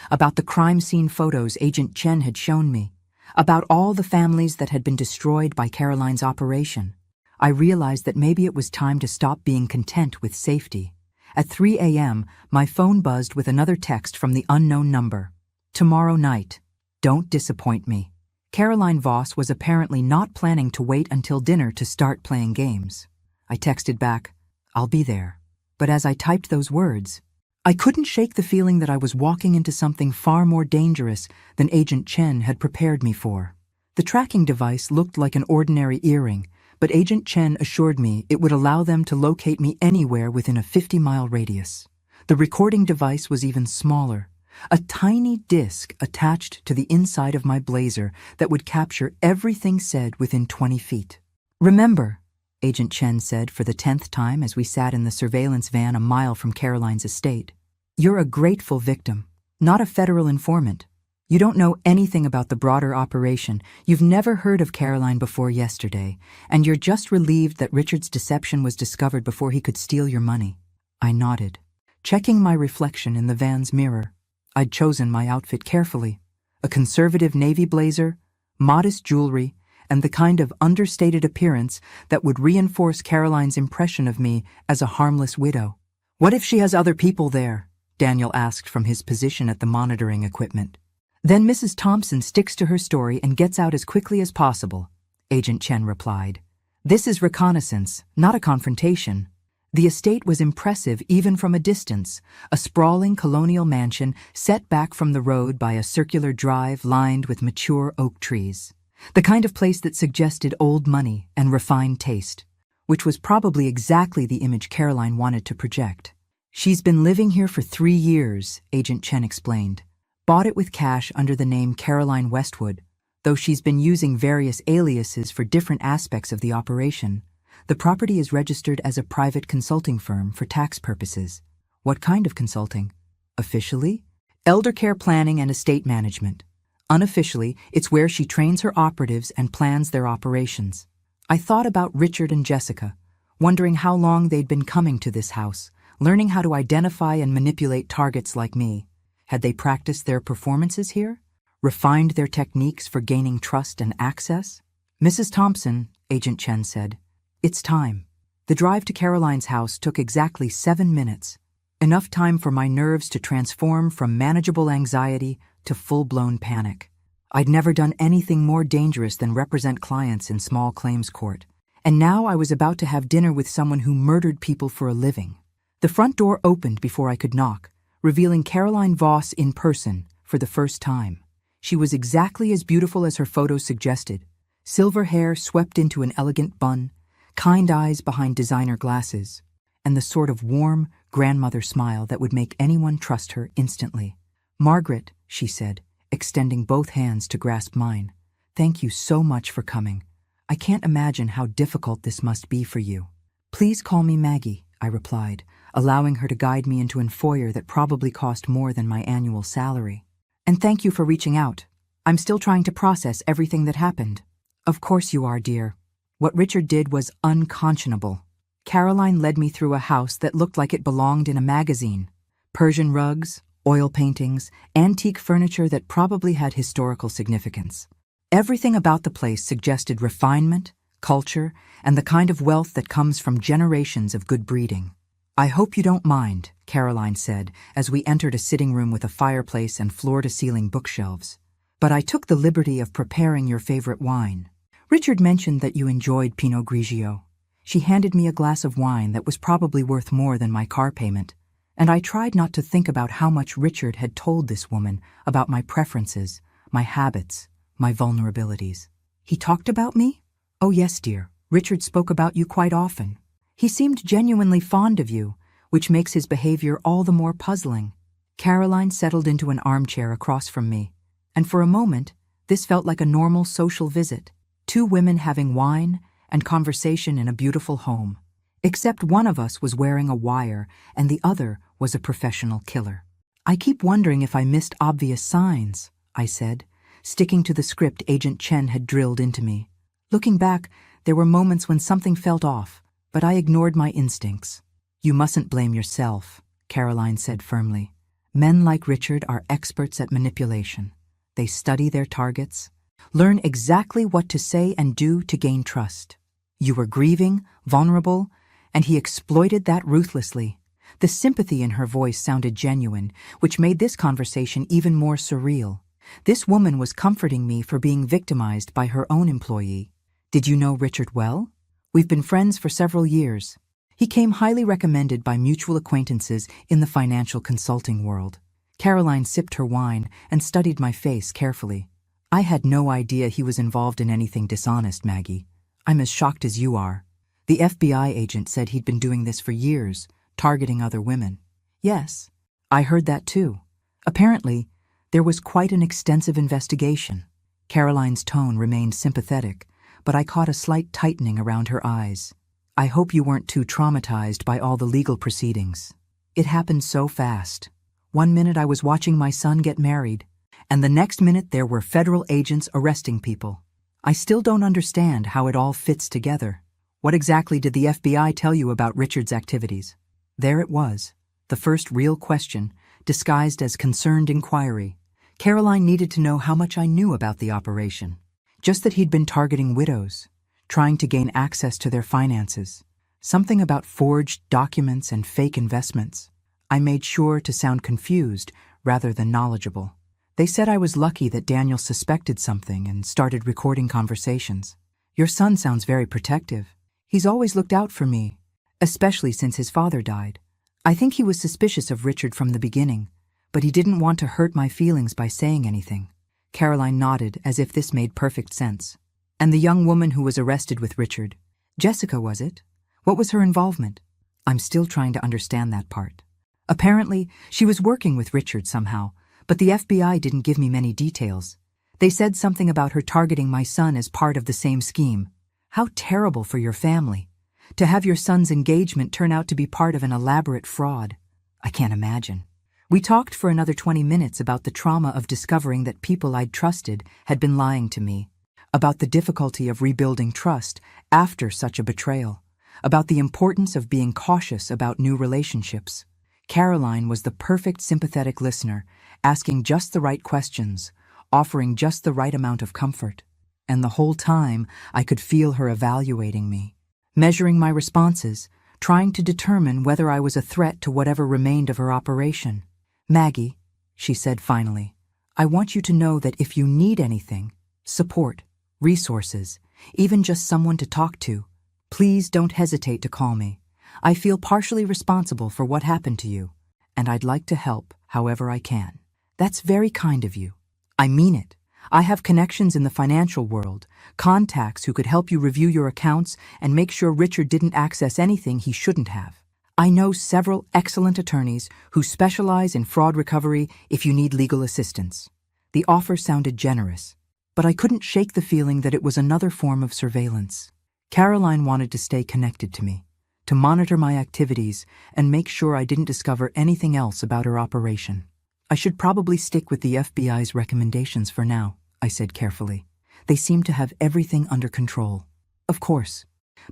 about the crime scene photos Agent Chen had shown me, about all the families that had been destroyed by Caroline's operation, I realized that maybe it was time to stop being content with safety. At 3 a.m., my phone buzzed with another text from the unknown number. Tomorrow night. Don't disappoint me. Caroline Voss was apparently not planning to wait until dinner to start playing games. I texted back, I'll be there. But as I typed those words, I couldn't shake the feeling that I was walking into something far more dangerous than Agent Chen had prepared me for. The tracking device looked like an ordinary earring, but Agent Chen assured me it would allow them to locate me anywhere within a 50-mile radius. The recording device was even smaller, a tiny disc attached to the inside of my blazer that would capture everything said within 20 feet. Remember, Agent Chen said for the 10th time as we sat in the surveillance van a mile from Caroline's estate, you're a grateful victim, not a federal informant. You don't know anything about the broader operation, you've never heard of Caroline before yesterday, and you're just relieved that Richard's deception was discovered before he could steal your money. I nodded, checking my reflection in the van's mirror. I'd chosen my outfit carefully, a conservative navy blazer, modest jewelry, and the kind of understated appearance that would reinforce Caroline's impression of me as a harmless widow. What if she has other people there? Daniel asked from his position at the monitoring equipment. Then Mrs. Thompson sticks to her story and gets out as quickly as possible, Agent Chen replied. This is reconnaissance, not a confrontation. The estate was impressive even from a distance, a sprawling colonial mansion set back from the road by a circular drive lined with mature oak trees. The kind of place that suggested old money and refined taste, which was probably exactly the image Caroline wanted to project. She's been living here for 3 years, Agent Chen explained. Bought it with cash under the name Caroline Westwood, though she's been using various aliases for different aspects of the operation. The property is registered as a private consulting firm for tax purposes. What kind of consulting? Officially, elder care planning and estate management. Unofficially, it's where she trains her operatives and plans their operations. I thought about Richard and Jessica, wondering how long they'd been coming to this house, learning how to identify and manipulate targets like me. Had they practiced their performances here? Refined their techniques for gaining trust and access? Mrs. Thompson, Agent Chen said, it's time. The drive to Caroline's house took exactly 7 minutes, enough time for my nerves to transform from manageable anxiety to full-blown panic. I'd never done anything more dangerous than represent clients in small claims court, and now I was about to have dinner with someone who murdered people for a living. The front door opened before I could knock, revealing Caroline Voss in person for the first time. She was exactly as beautiful as her photos suggested, silver hair swept into an elegant bun, kind eyes behind designer glasses, and the sort of warm grandmother smile that would make anyone trust her instantly. Margaret, she said, extending both hands to grasp mine. Thank you so much for coming. I can't imagine how difficult this must be for you. Please call me Maggie, I replied, allowing her to guide me into an foyer that probably cost more than my annual salary. And thank you for reaching out. I'm still trying to process everything that happened. Of course you are, dear. What Richard did was unconscionable. Caroline led me through a house that looked like it belonged in a magazine. Persian rugs, oil paintings, antique furniture that probably had historical significance. Everything about the place suggested refinement, culture, and the kind of wealth that comes from generations of good breeding. I hope you don't mind, Caroline said, as we entered a sitting room with a fireplace and floor-to-ceiling bookshelves. But I took the liberty of preparing your favorite wine. Richard mentioned that you enjoyed Pinot Grigio. She handed me a glass of wine that was probably worth more than my car payment. And I tried not to think about how much Richard had told this woman about my preferences, my habits, my vulnerabilities. He talked about me? Oh yes, dear. Richard spoke about you quite often. He seemed genuinely fond of you, which makes his behavior all the more puzzling. Caroline settled into an armchair across from me, and for a moment, this felt like a normal social visit. Two women having wine and conversation in a beautiful home. Except one of us was wearing a wire and the other was a professional killer. I keep wondering if I missed obvious signs, I said, sticking to the script Agent Chen had drilled into me. Looking back, there were moments when something felt off, but I ignored my instincts. You mustn't blame yourself, Caroline said firmly. Men like Richard are experts at manipulation. They study their targets, learn exactly what to say and do to gain trust. You were grieving, vulnerable, and he exploited that ruthlessly. The sympathy in her voice sounded genuine, which made this conversation even more surreal. This woman was comforting me for being victimized by her own employee. Did you know Richard well? We've been friends for several years. He came highly recommended by mutual acquaintances in the financial consulting world. Caroline sipped her wine and studied my face carefully. I had no idea he was involved in anything dishonest, Maggie. I'm as shocked as you are. The FBI agent said he'd been doing this for years, targeting other women. Yes, I heard that too. Apparently, there was quite an extensive investigation. Caroline's tone remained sympathetic, but I caught a slight tightening around her eyes. I hope you weren't too traumatized by all the legal proceedings. It happened so fast. One minute I was watching my son get married, and the next minute there were federal agents arresting people. I still don't understand how it all fits together. What exactly did the FBI tell you about Richard's activities? There it was, the first real question, disguised as concerned inquiry. Caroline needed to know how much I knew about the operation. Just that he'd been targeting widows, trying to gain access to their finances. Something about forged documents and fake investments. I made sure to sound confused rather than knowledgeable. They said I was lucky that Daniel suspected something and started recording conversations. Your son sounds very protective. He's always looked out for me, especially since his father died. I think he was suspicious of Richard from the beginning, but he didn't want to hurt my feelings by saying anything. Caroline nodded as if this made perfect sense. And the young woman who was arrested with Richard, Jessica, was it? What was her involvement? I'm still trying to understand that part. Apparently, she was working with Richard somehow, but the FBI didn't give me many details. They said something about her targeting my son as part of the same scheme. How terrible for your family. To have your son's engagement turn out to be part of an elaborate fraud. I can't imagine. We talked for another 20 minutes about the trauma of discovering that people I'd trusted had been lying to me, about the difficulty of rebuilding trust after such a betrayal, about the importance of being cautious about new relationships. Caroline was the perfect sympathetic listener, asking just the right questions, offering just the right amount of comfort. And the whole time, I could feel her evaluating me, measuring my responses, trying to determine whether I was a threat to whatever remained of her operation. Maggie, she said finally, I want you to know that if you need anything, support, resources, even just someone to talk to, please don't hesitate to call me. I feel partially responsible for what happened to you, and I'd like to help however I can. That's very kind of you. I mean it. I have connections in the financial world, contacts who could help you review your accounts and make sure Richard didn't access anything he shouldn't have. I know several excellent attorneys who specialize in fraud recovery if you need legal assistance. The offer sounded generous, but I couldn't shake the feeling that it was another form of surveillance. Caroline wanted to stay connected to me, to monitor my activities and make sure I didn't discover anything else about her operation. I should probably stick with the FBI's recommendations for now, I said carefully. They seem to have everything under control. Of course.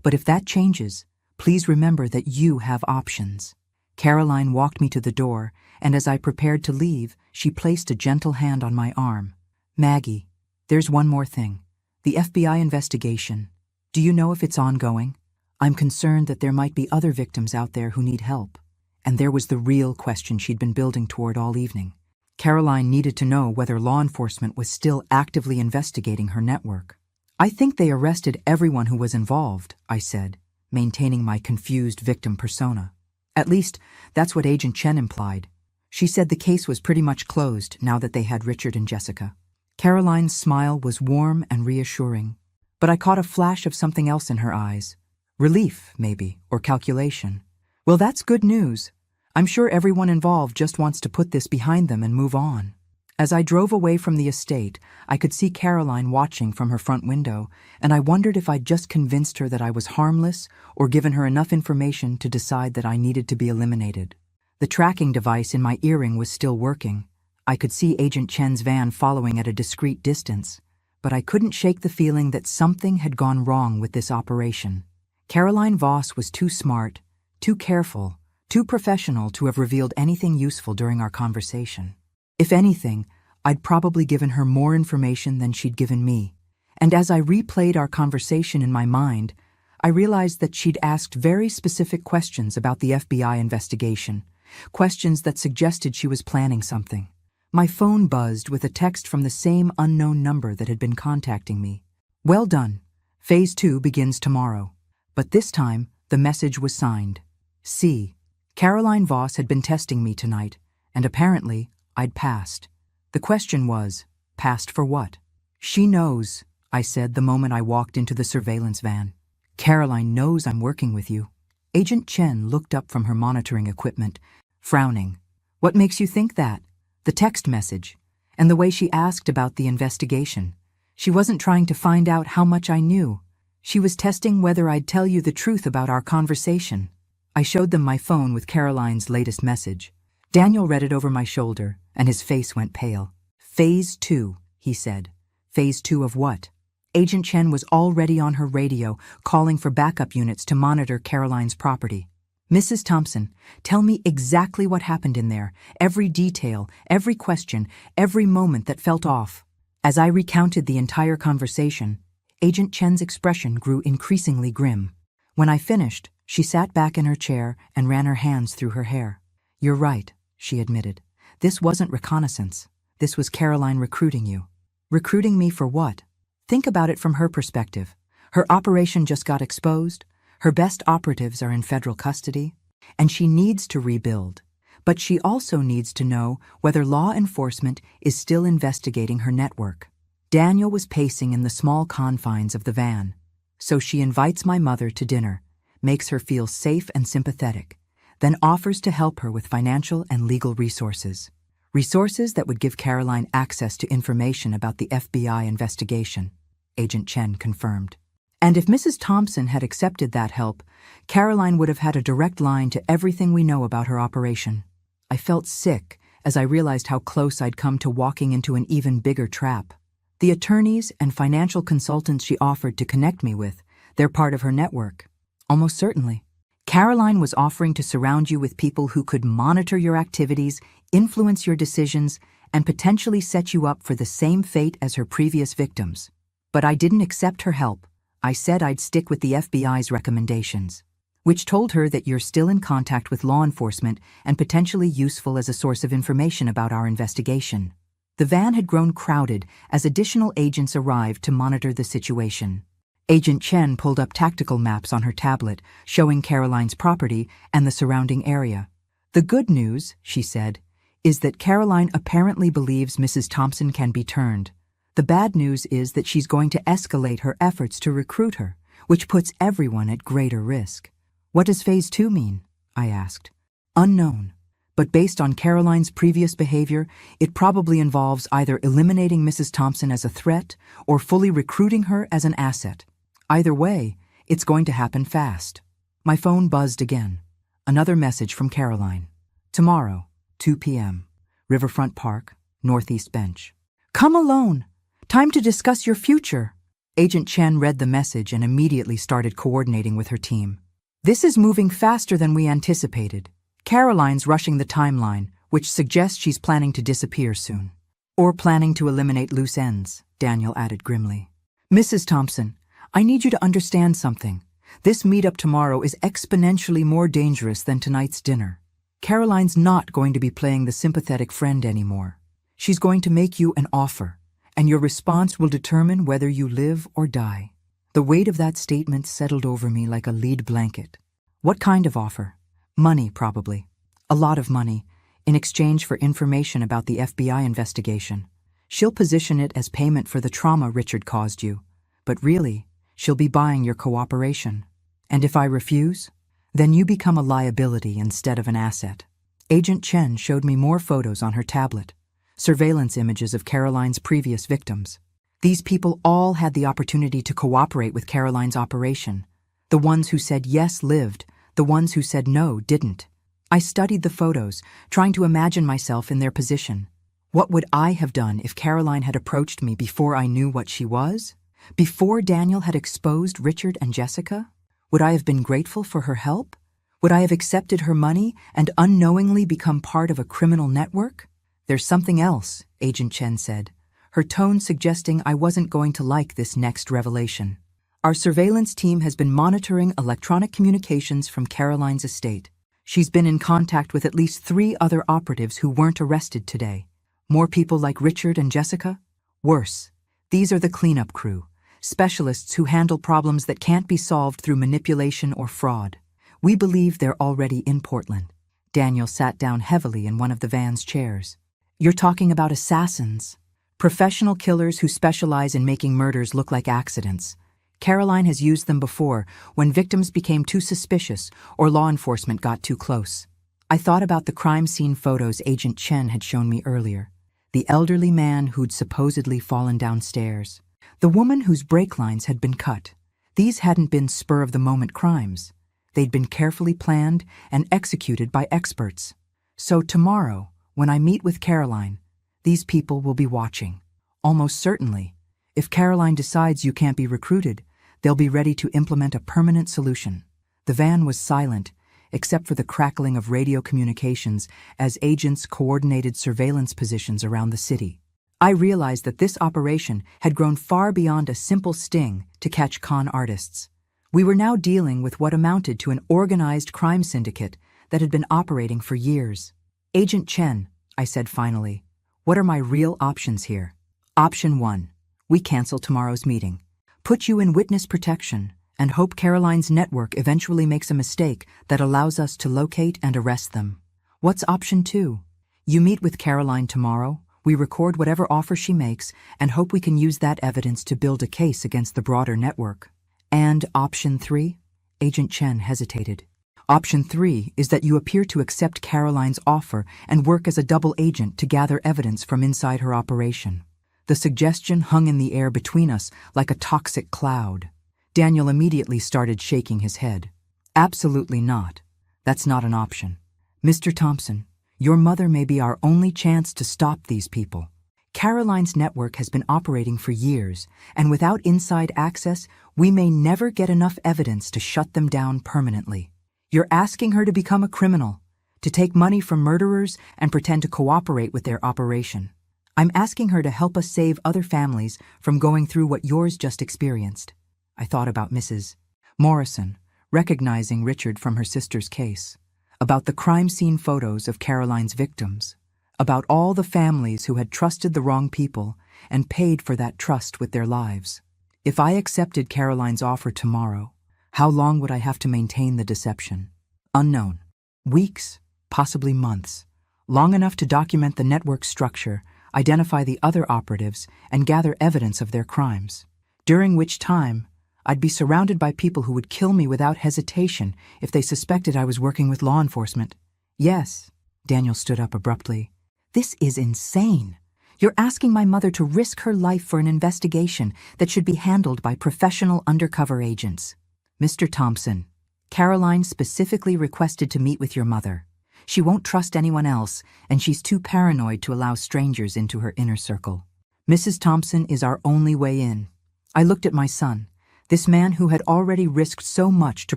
But if that changes, please remember that you have options. Caroline walked me to the door, and as I prepared to leave, she placed a gentle hand on my arm. Maggie, there's one more thing. The FBI investigation. Do you know if it's ongoing? I'm concerned that there might be other victims out there who need help. And there was the real question she'd been building toward all evening. Caroline needed to know whether law enforcement was still actively investigating her network. I think they arrested everyone who was involved, I said, maintaining my confused victim persona. At least, that's what Agent Chen implied. She said the case was pretty much closed now that they had Richard and Jessica. Caroline's smile was warm and reassuring, but I caught a flash of something else in her eyes. Relief, maybe, or calculation. Well, that's good news. I'm sure everyone involved just wants to put this behind them and move on. As I drove away from the estate, I could see Caroline watching from her front window, and I wondered if I'd just convinced her that I was harmless or given her enough information to decide that I needed to be eliminated. The tracking device in my earring was still working. I could see Agent Chen's van following at a discreet distance, but I couldn't shake the feeling that something had gone wrong with this operation. Caroline Voss was too smart, too careful, too professional to have revealed anything useful during our conversation. If anything, I'd probably given her more information than she'd given me. And as I replayed our conversation in my mind, I realized that she'd asked very specific questions about the FBI investigation, questions that suggested she was planning something. My phone buzzed with a text from the same unknown number that had been contacting me. Well done. Phase 2 begins tomorrow. But this time, the message was signed. C. Caroline Voss had been testing me tonight, and apparently, I'd passed. The question was, passed for what? She knows, I said the moment I walked into the surveillance van. Caroline knows I'm working with you. Agent Chen looked up from her monitoring equipment, frowning. What makes you think that? The text message, and the way she asked about the investigation. She wasn't trying to find out how much I knew. She was testing whether I'd tell you the truth about our conversation. I showed them my phone with Caroline's latest message. Daniel read it over my shoulder, and his face went pale. Phase 2, he said. Phase 2 of what? Agent Chen was already on her radio, calling for backup units to monitor Caroline's property. Mrs. Thompson, tell me exactly what happened in there, every detail, every question, every moment that felt off. As I recounted the entire conversation, Agent Chen's expression grew increasingly grim. When I finished, she sat back in her chair and ran her hands through her hair. You're right, she admitted. This wasn't reconnaissance. This was Caroline recruiting you. Recruiting me for what? Think about it from her perspective. Her operation just got exposed. Her best operatives are in federal custody, and she needs to rebuild. But she also needs to know whether law enforcement is still investigating her network. Daniel was pacing in the small confines of the van. So she invites my mother to dinner, makes her feel safe and sympathetic, then offers to help her with financial and legal resources. Resources that would give Caroline access to information about the FBI investigation, Agent Chen confirmed. And if Mrs. Thompson had accepted that help, Caroline would have had a direct line to everything we know about her operation. I felt sick as I realized how close I'd come to walking into an even bigger trap. The attorneys and financial consultants she offered to connect me with, they're part of her network. Almost certainly. Caroline was offering to surround you with people who could monitor your activities, influence your decisions, and potentially set you up for the same fate as her previous victims. But I didn't accept her help. I said I'd stick with the FBI's recommendations, which told her that you're still in contact with law enforcement and potentially useful as a source of information about our investigation. The van had grown crowded as additional agents arrived to monitor the situation. Agent Chen pulled up tactical maps on her tablet, showing Caroline's property and the surrounding area. The good news, she said, is that Caroline apparently believes Mrs. Thompson can be turned. The bad news is that she's going to escalate her efforts to recruit her, which puts everyone at greater risk. What does Phase 2 mean? I asked. Unknown. But based on Caroline's previous behavior, it probably involves either eliminating Mrs. Thompson as a threat or fully recruiting her as an asset. Either way, it's going to happen fast. My phone buzzed again. Another message from Caroline. Tomorrow, 2 p.m. Riverfront Park, Northeast Bench. Come alone. Time to discuss your future. Agent Chen read the message and immediately started coordinating with her team. This is moving faster than we anticipated. Caroline's rushing the timeline, which suggests she's planning to disappear soon. Or planning to eliminate loose ends, Daniel added grimly. Mrs. Thompson, I need you to understand something. This meetup tomorrow is exponentially more dangerous than tonight's dinner. Caroline's not going to be playing the sympathetic friend anymore. She's going to make you an offer, and your response will determine whether you live or die. The weight of that statement settled over me like a lead blanket. What kind of offer? Money, probably. A lot of money, in exchange for information about the FBI investigation. She'll position it as payment for the trauma Richard caused you, but really, she'll be buying your cooperation. And if I refuse, then you become a liability instead of an asset. Agent Chen showed me more photos on her tablet, surveillance images of Caroline's previous victims. These people all had the opportunity to cooperate with Caroline's operation. The ones who said yes lived, the ones who said no didn't. I studied the photos, trying to imagine myself in their position. What would I have done if Caroline had approached me before I knew what she was? Before Daniel had exposed Richard and Jessica? Would I have been grateful for her help? Would I have accepted her money and unknowingly become part of a criminal network? There's something else, Agent Chen said, her tone suggesting I wasn't going to like this next revelation. Our surveillance team has been monitoring electronic communications from Caroline's estate. She's been in contact with at least 3 other operatives who weren't arrested today. More people like Richard and Jessica? Worse. These are the cleanup crew, specialists who handle problems that can't be solved through manipulation or fraud. We believe they're already in Portland. Daniel sat down heavily in one of the van's chairs. You're talking about assassins. Professional killers who specialize in making murders look like accidents. Caroline has used them before, when victims became too suspicious or law enforcement got too close. I thought about the crime scene photos Agent Chen had shown me earlier. The elderly man who'd supposedly fallen downstairs. The woman whose brake lines had been cut. These hadn't been spur-of-the-moment crimes. They'd been carefully planned and executed by experts. So tomorrow, when I meet with Caroline, these people will be watching. Almost certainly. If Caroline decides you can't be recruited, they'll be ready to implement a permanent solution. The van was silent, except for the crackling of radio communications as agents coordinated surveillance positions around the city. I realized that this operation had grown far beyond a simple sting to catch con artists. We were now dealing with what amounted to an organized crime syndicate that had been operating for years. Agent Chen, I said finally, what are my real options here? Option 1. We cancel tomorrow's meeting. Put you in witness protection and hope Caroline's network eventually makes a mistake that allows us to locate and arrest them. What's option 2? You meet with Caroline tomorrow, we record whatever offer she makes and hope we can use that evidence to build a case against the broader network. And option 3? Agent Chen hesitated. Option 3 is that you appear to accept Caroline's offer and work as a double agent to gather evidence from inside her operation. The suggestion hung in the air between us like a toxic cloud. Daniel immediately started shaking his head. Absolutely not. That's not an option. Mr. Thompson, your mother may be our only chance to stop these people. Caroline's network has been operating for years, and without inside access, we may never get enough evidence to shut them down permanently. You're asking her to become a criminal, to take money from murderers and pretend to cooperate with their operation. I'm asking her to help us save other families from going through what yours just experienced. I thought about Mrs. Morrison, recognizing Richard from her sister's case, about the crime scene photos of Caroline's victims, about all the families who had trusted the wrong people and paid for that trust with their lives. If I accepted Caroline's offer tomorrow, how long would I have to maintain the deception? Unknown. Weeks, possibly months. Long enough to document the network structure, identify the other operatives, and gather evidence of their crimes. During which time, I'd be surrounded by people who would kill me without hesitation if they suspected I was working with law enforcement. Yes, Daniel stood up abruptly. This is insane. You're asking my mother to risk her life for an investigation that should be handled by professional undercover agents. Mr. Thompson, Caroline specifically requested to meet with your mother. She won't trust anyone else, and she's too paranoid to allow strangers into her inner circle. Mrs. Thompson is our only way in. I looked at my son, this man who had already risked so much to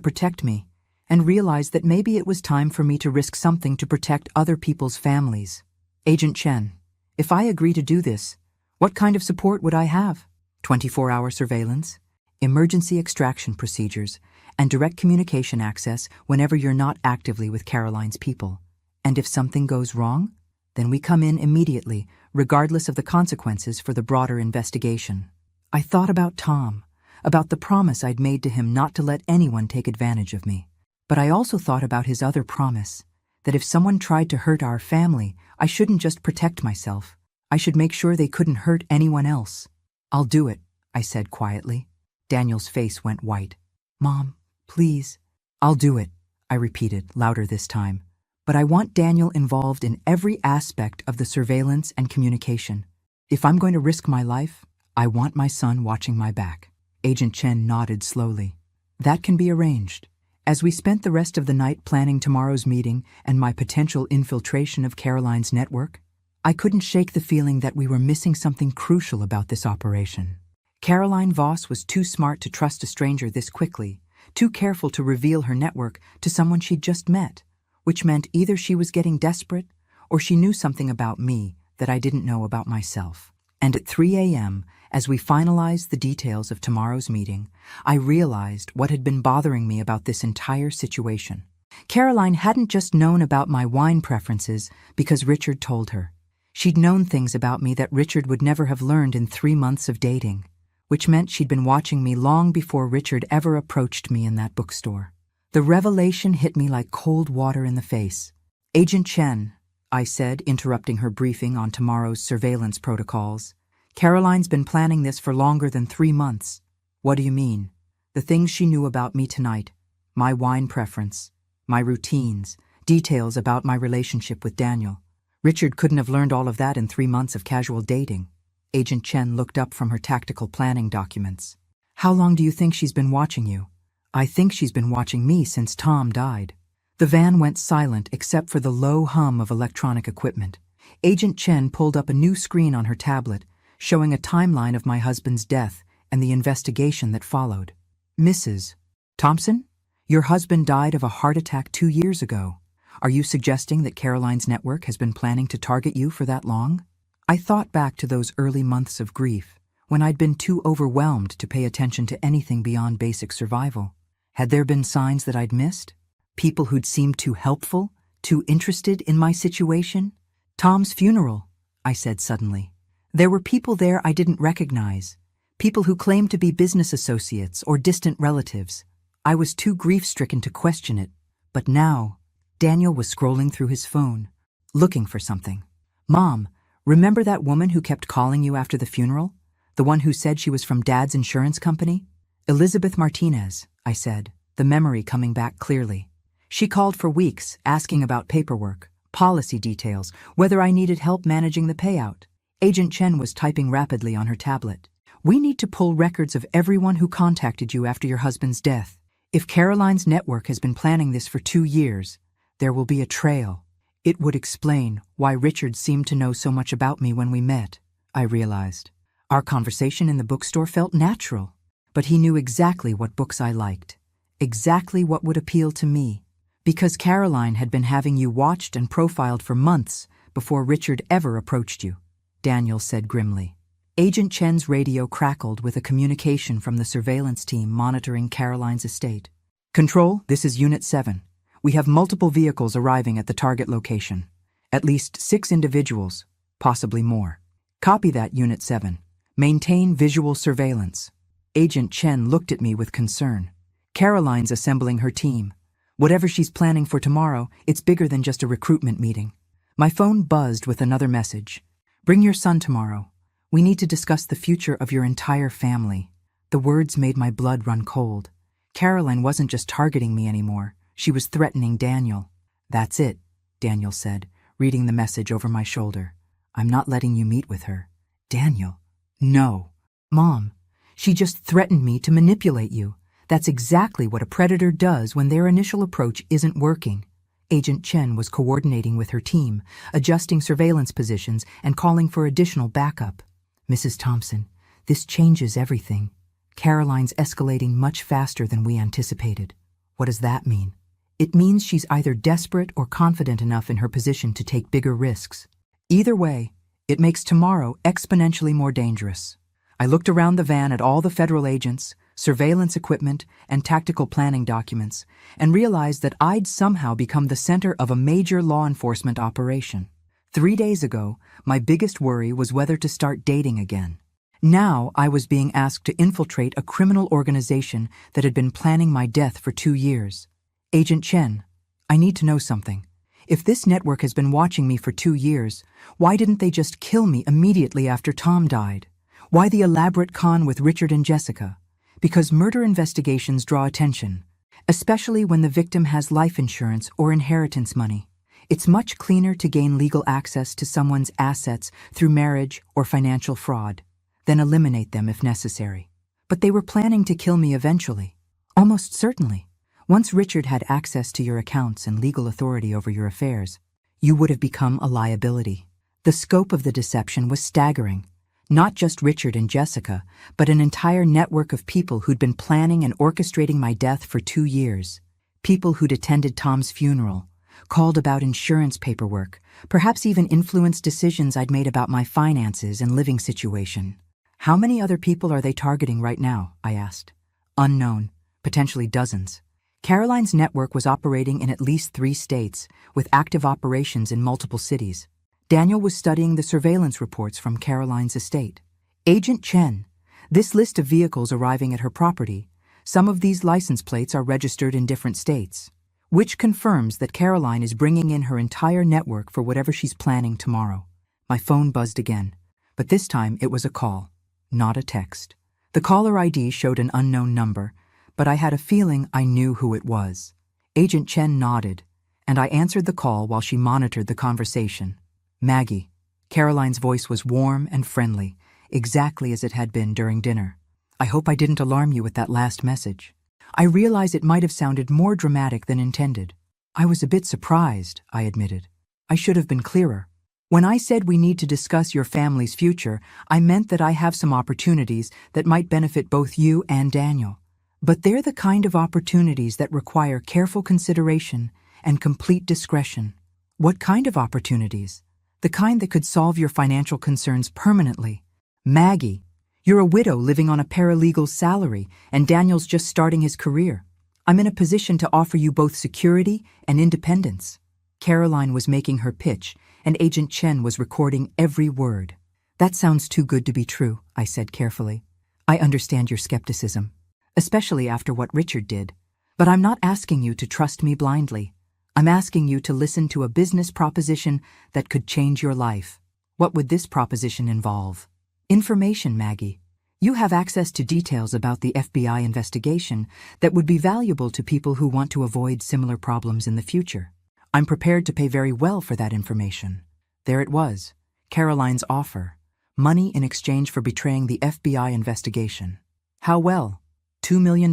protect me, and realized that maybe it was time for me to risk something to protect other people's families. Agent Chen, if I agree to do this, what kind of support would I have? 24-hour surveillance, emergency extraction procedures, and direct communication access whenever you're not actively with Caroline's people. And if something goes wrong, then we come in immediately, regardless of the consequences for the broader investigation. I thought about Tom, about the promise I'd made to him not to let anyone take advantage of me. But I also thought about his other promise, that if someone tried to hurt our family, I shouldn't just protect myself. I should make sure they couldn't hurt anyone else. "I'll do it," I said quietly. Daniel's face went white. "Mom, please." "I'll do it," I repeated, louder this time. "But I want Daniel involved in every aspect of the surveillance and communication. If I'm going to risk my life, I want my son watching my back." Agent Chen nodded slowly. "That can be arranged." As we spent the rest of the night planning tomorrow's meeting and my potential infiltration of Caroline's network, I couldn't shake the feeling that we were missing something crucial about this operation. Caroline Voss was too smart to trust a stranger this quickly, too careful to reveal her network to someone she'd just met, which meant either she was getting desperate or she knew something about me that I didn't know about myself. And at 3 a.m., as we finalized the details of tomorrow's meeting, I realized what had been bothering me about this entire situation. Caroline hadn't just known about my wine preferences because Richard told her. She'd known things about me that Richard would never have learned in 3 months of dating, which meant she'd been watching me long before Richard ever approached me in that bookstore. The revelation hit me like cold water in the face. "Agent Chen," I said, interrupting her briefing on tomorrow's surveillance protocols, "Caroline's been planning this for longer than 3 months." "What do you mean?" "The things she knew about me tonight, my wine preference, my routines, details about my relationship with Daniel. Richard couldn't have learned all of that in 3 months of casual dating." Agent Chen looked up from her tactical planning documents. "How long do you think she's been watching you?" "I think she's been watching me since Tom died." The van went silent except for the low hum of electronic equipment. Agent Chen pulled up a new screen on her tablet, showing a timeline of my husband's death and the investigation that followed. "Mrs. Thompson, your husband died of a heart attack 2 years ago. Are you suggesting that Caroline's network has been planning to target you for that long?" I thought back to those early months of grief, when I'd been too overwhelmed to pay attention to anything beyond basic survival. Had there been signs that I'd missed? People who'd seemed too helpful, too interested in my situation? "Tom's funeral," I said suddenly. There were people there I didn't recognize, people who claimed to be business associates or distant relatives. I was too grief-stricken to question it, but now, Daniel was scrolling through his phone, looking for something. "Mom, remember that woman who kept calling you after the funeral? The one who said she was from Dad's insurance company?" "Elizabeth Martinez," I said, the memory coming back clearly. "She called for weeks, asking about paperwork, policy details, whether I needed help managing the payout." Agent Chen was typing rapidly on her tablet. "We need to pull records of everyone who contacted you after your husband's death. If Caroline's network has been planning this for 2 years, there will be a trail. It would explain why Richard seemed to know so much about me when we met," I realized. Our conversation in the bookstore felt natural, but he knew exactly what books I liked, exactly what would appeal to me, because Caroline had been having you watched and profiled for months before Richard ever approached you, Daniel said grimly. Agent Chen's radio crackled with a communication from the surveillance team monitoring Caroline's estate. "Control, this is Unit 7. We have multiple vehicles arriving at the target location. At least 6 individuals, possibly more. Copy that, Unit 7. Maintain visual surveillance." Agent Chen looked at me with concern. "Caroline's assembling her team. Whatever she's planning for tomorrow, it's bigger than just a recruitment meeting." My phone buzzed with another message. "Bring your son tomorrow. We need to discuss the future of your entire family." The words made my blood run cold. Caroline wasn't just targeting me anymore. She was threatening Daniel. "That's it," Daniel said, reading the message over my shoulder. "I'm not letting you meet with her." "Daniel." "No." "Mom, she just threatened me to manipulate you. That's exactly what a predator does when their initial approach isn't working." Agent Chen was coordinating with her team, adjusting surveillance positions and calling for additional backup. "Mrs. Thompson, this changes everything. Caroline's escalating much faster than we anticipated." "What does that mean?" "It means she's either desperate or confident enough in her position to take bigger risks. Either way, it makes tomorrow exponentially more dangerous." I looked around the van at all the federal agents, surveillance equipment, and tactical planning documents, and realized that I'd somehow become the center of a major law enforcement operation. 3 days ago, my biggest worry was whether to start dating again. Now I was being asked to infiltrate a criminal organization that had been planning my death for 2 years. Agent Chen, I need to know something. If this network has been watching me for 2 years, why didn't they just kill me immediately after Tom died? Why the elaborate con with Richard and Jessica? Because murder investigations draw attention, especially when the victim has life insurance or inheritance money. It's much cleaner to gain legal access to someone's assets through marriage or financial fraud, then eliminate them if necessary. But they were planning to kill me eventually. Almost certainly. Once Richard had access to your accounts and legal authority over your affairs, you would have become a liability. The scope of the deception was staggering. Not just Richard and Jessica, but an entire network of people who'd been planning and orchestrating my death for 2 years. People who'd attended Tom's funeral, called about insurance paperwork, perhaps even influenced decisions I'd made about my finances and living situation. How many other people are they targeting right now? I asked. Unknown, potentially dozens. Caroline's network was operating in at least 3 states, with active operations in multiple cities. Daniel was studying the surveillance reports from Caroline's estate. Agent Chen, this list of vehicles arriving at her property, some of these license plates are registered in different states, which confirms that Caroline is bringing in her entire network for whatever she's planning tomorrow. My phone buzzed again, but this time it was a call, not a text. The caller ID showed an unknown number, but I had a feeling I knew who it was. Agent Chen nodded, and I answered the call while she monitored the conversation. Maggie. Caroline's voice was warm and friendly, exactly as it had been during dinner. I hope I didn't alarm you with that last message. I realize it might have sounded more dramatic than intended. I was a bit surprised, I admitted. I should have been clearer. When I said we need to discuss your family's future, I meant that I have some opportunities that might benefit both you and Daniel. But they're the kind of opportunities that require careful consideration and complete discretion. What kind of opportunities? The kind that could solve your financial concerns permanently. Maggie, you're a widow living on a paralegal's salary, and Daniel's just starting his career. I'm in a position to offer you both security and independence. Caroline was making her pitch, and Agent Chen was recording every word. That sounds too good to be true, I said carefully. I understand your skepticism, especially after what Richard did. But I'm not asking you to trust me blindly. I'm asking you to listen to a business proposition that could change your life. What would this proposition involve? Information, Maggie. You have access to details about the FBI investigation that would be valuable to people who want to avoid similar problems in the future. I'm prepared to pay very well for that information. There it was, Caroline's offer. Money in exchange for betraying the FBI investigation. How well? $2 million,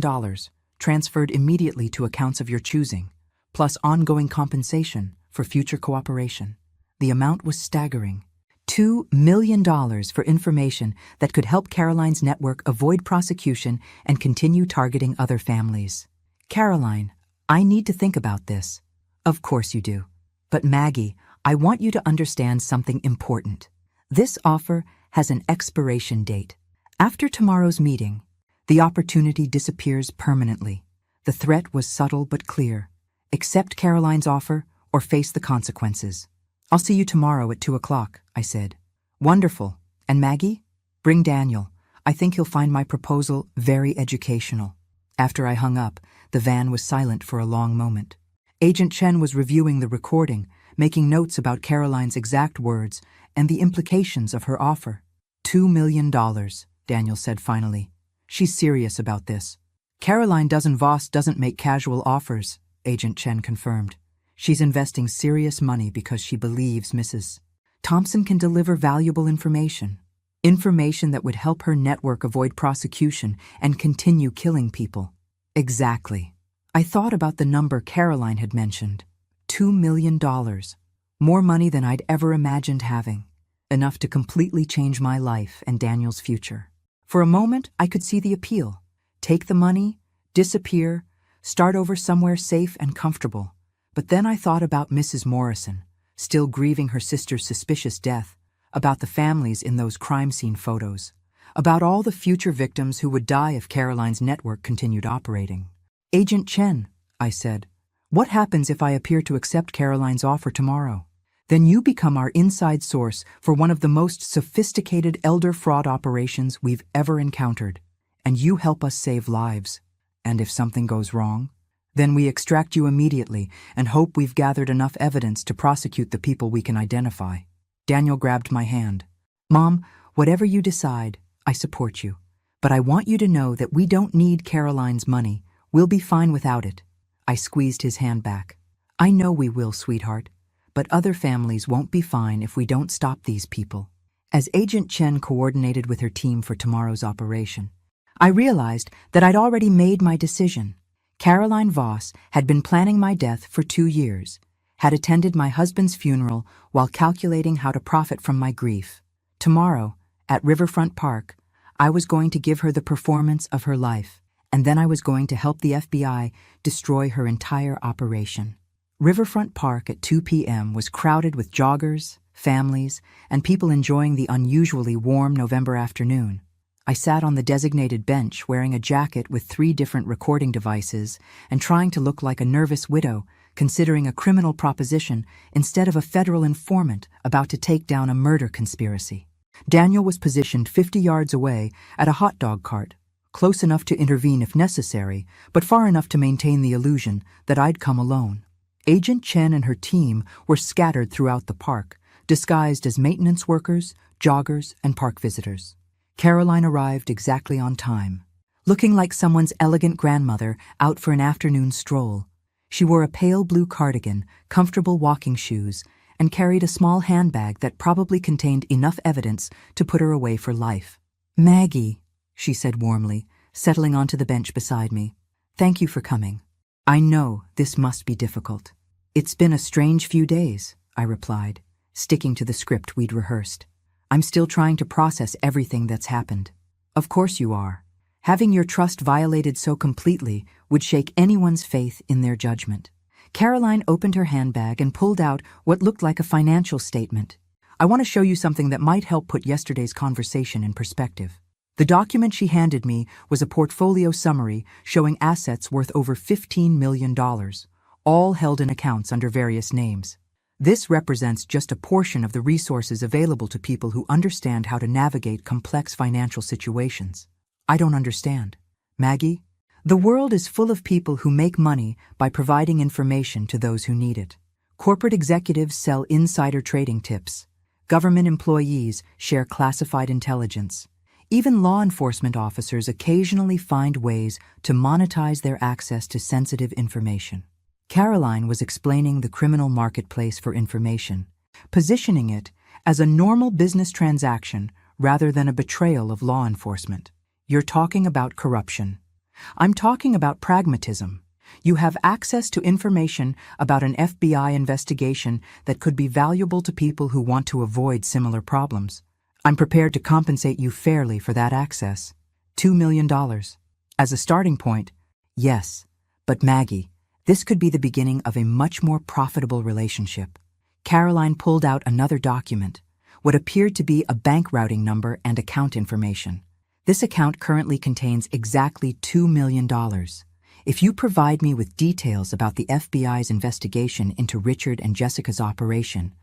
transferred immediately to accounts of your choosing, plus ongoing compensation for future cooperation. The amount was staggering. $2 million for information that could help Caroline's network avoid prosecution and continue targeting other families. Caroline, I need to think about this. Of course you do. But Maggie, I want you to understand something important. This offer has an expiration date. After tomorrow's meeting, the opportunity disappears permanently. The threat was subtle but clear. Accept Caroline's offer or face the consequences. I'll see you tomorrow at 2 o'clock, I said. Wonderful. And Maggie? Bring Daniel. I think he'll find my proposal very educational. After I hung up, the van was silent for a long moment. Agent Chen was reviewing the recording, making notes about Caroline's exact words and the implications of her offer. $2 million, Daniel said finally. She's serious about this. Caroline Voss doesn't make casual offers, Agent Chen confirmed. She's investing serious money because she believes Mrs. Thompson can deliver valuable information. Information that would help her network avoid prosecution and continue killing people. Exactly. I thought about the number Caroline had mentioned. $2 million. More money than I'd ever imagined having. Enough to completely change my life and Daniel's future. For a moment, I could see the appeal. Take the money, disappear, start over somewhere safe and comfortable. But then I thought about Mrs. Morrison, still grieving her sister's suspicious death, about the families in those crime scene photos, about all the future victims who would die if Caroline's network continued operating. Agent Chen, I said, what happens if I appear to accept Caroline's offer tomorrow? Then you become our inside source for one of the most sophisticated elder fraud operations we've ever encountered, and you help us save lives. And if something goes wrong? Then we extract you immediately and hope we've gathered enough evidence to prosecute the people we can identify. Daniel grabbed my hand. Mom, whatever you decide, I support you. But I want you to know that we don't need Caroline's money. We'll be fine without it. I squeezed his hand back. I know we will, sweetheart. But other families won't be fine if we don't stop these people. As Agent Chen coordinated with her team for tomorrow's operation, I realized that I'd already made my decision. Caroline Voss had been planning my death for 2 years, had attended my husband's funeral while calculating how to profit from my grief. Tomorrow, at Riverfront Park, I was going to give her the performance of her life, and then I was going to help the FBI destroy her entire operation. Riverfront Park at 2 p.m. was crowded with joggers, families, and people enjoying the unusually warm November afternoon. I sat on the designated bench wearing a jacket with 3 different recording devices and trying to look like a nervous widow considering a criminal proposition instead of a federal informant about to take down a murder conspiracy. Daniel was positioned 50 yards away at a hot dog cart, close enough to intervene if necessary, but far enough to maintain the illusion that I'd come alone. Agent Chen and her team were scattered throughout the park, disguised as maintenance workers, joggers, and park visitors. Caroline arrived exactly on time, looking like someone's elegant grandmother out for an afternoon stroll. She wore a pale blue cardigan, comfortable walking shoes, and carried a small handbag that probably contained enough evidence to put her away for life. "Maggie," she said warmly, settling onto the bench beside me. "Thank you for coming. I know this must be difficult." "It's been a strange few days," I replied, sticking to the script we'd rehearsed. "I'm still trying to process everything that's happened." "Of course you are. Having your trust violated so completely would shake anyone's faith in their judgment." Caroline opened her handbag and pulled out what looked like a financial statement. "I want to show you something that might help put yesterday's conversation in perspective." The document she handed me was a portfolio summary showing assets worth over $15 million, all held in accounts under various names. This represents just a portion of the resources available to people who understand how to navigate complex financial situations. I don't understand. Maggie, the world is full of people who make money by providing information to those who need it. Corporate executives sell insider trading tips. Government employees share classified intelligence. Even law enforcement officers occasionally find ways to monetize their access to sensitive information. Caroline was explaining the criminal marketplace for information, positioning it as a normal business transaction rather than a betrayal of law enforcement. "You're talking about corruption. I'm talking about pragmatism. You have access to information about an FBI investigation that could be valuable to people who want to avoid similar problems. I'm prepared to compensate you fairly for that access. $2 million. As a starting point, yes. But Maggie, this could be the beginning of a much more profitable relationship." Caroline pulled out another document, what appeared to be a bank routing number and account information. "This account currently contains exactly $2 million. If you provide me with details about the FBI's investigation into Richard and Jessica's operation,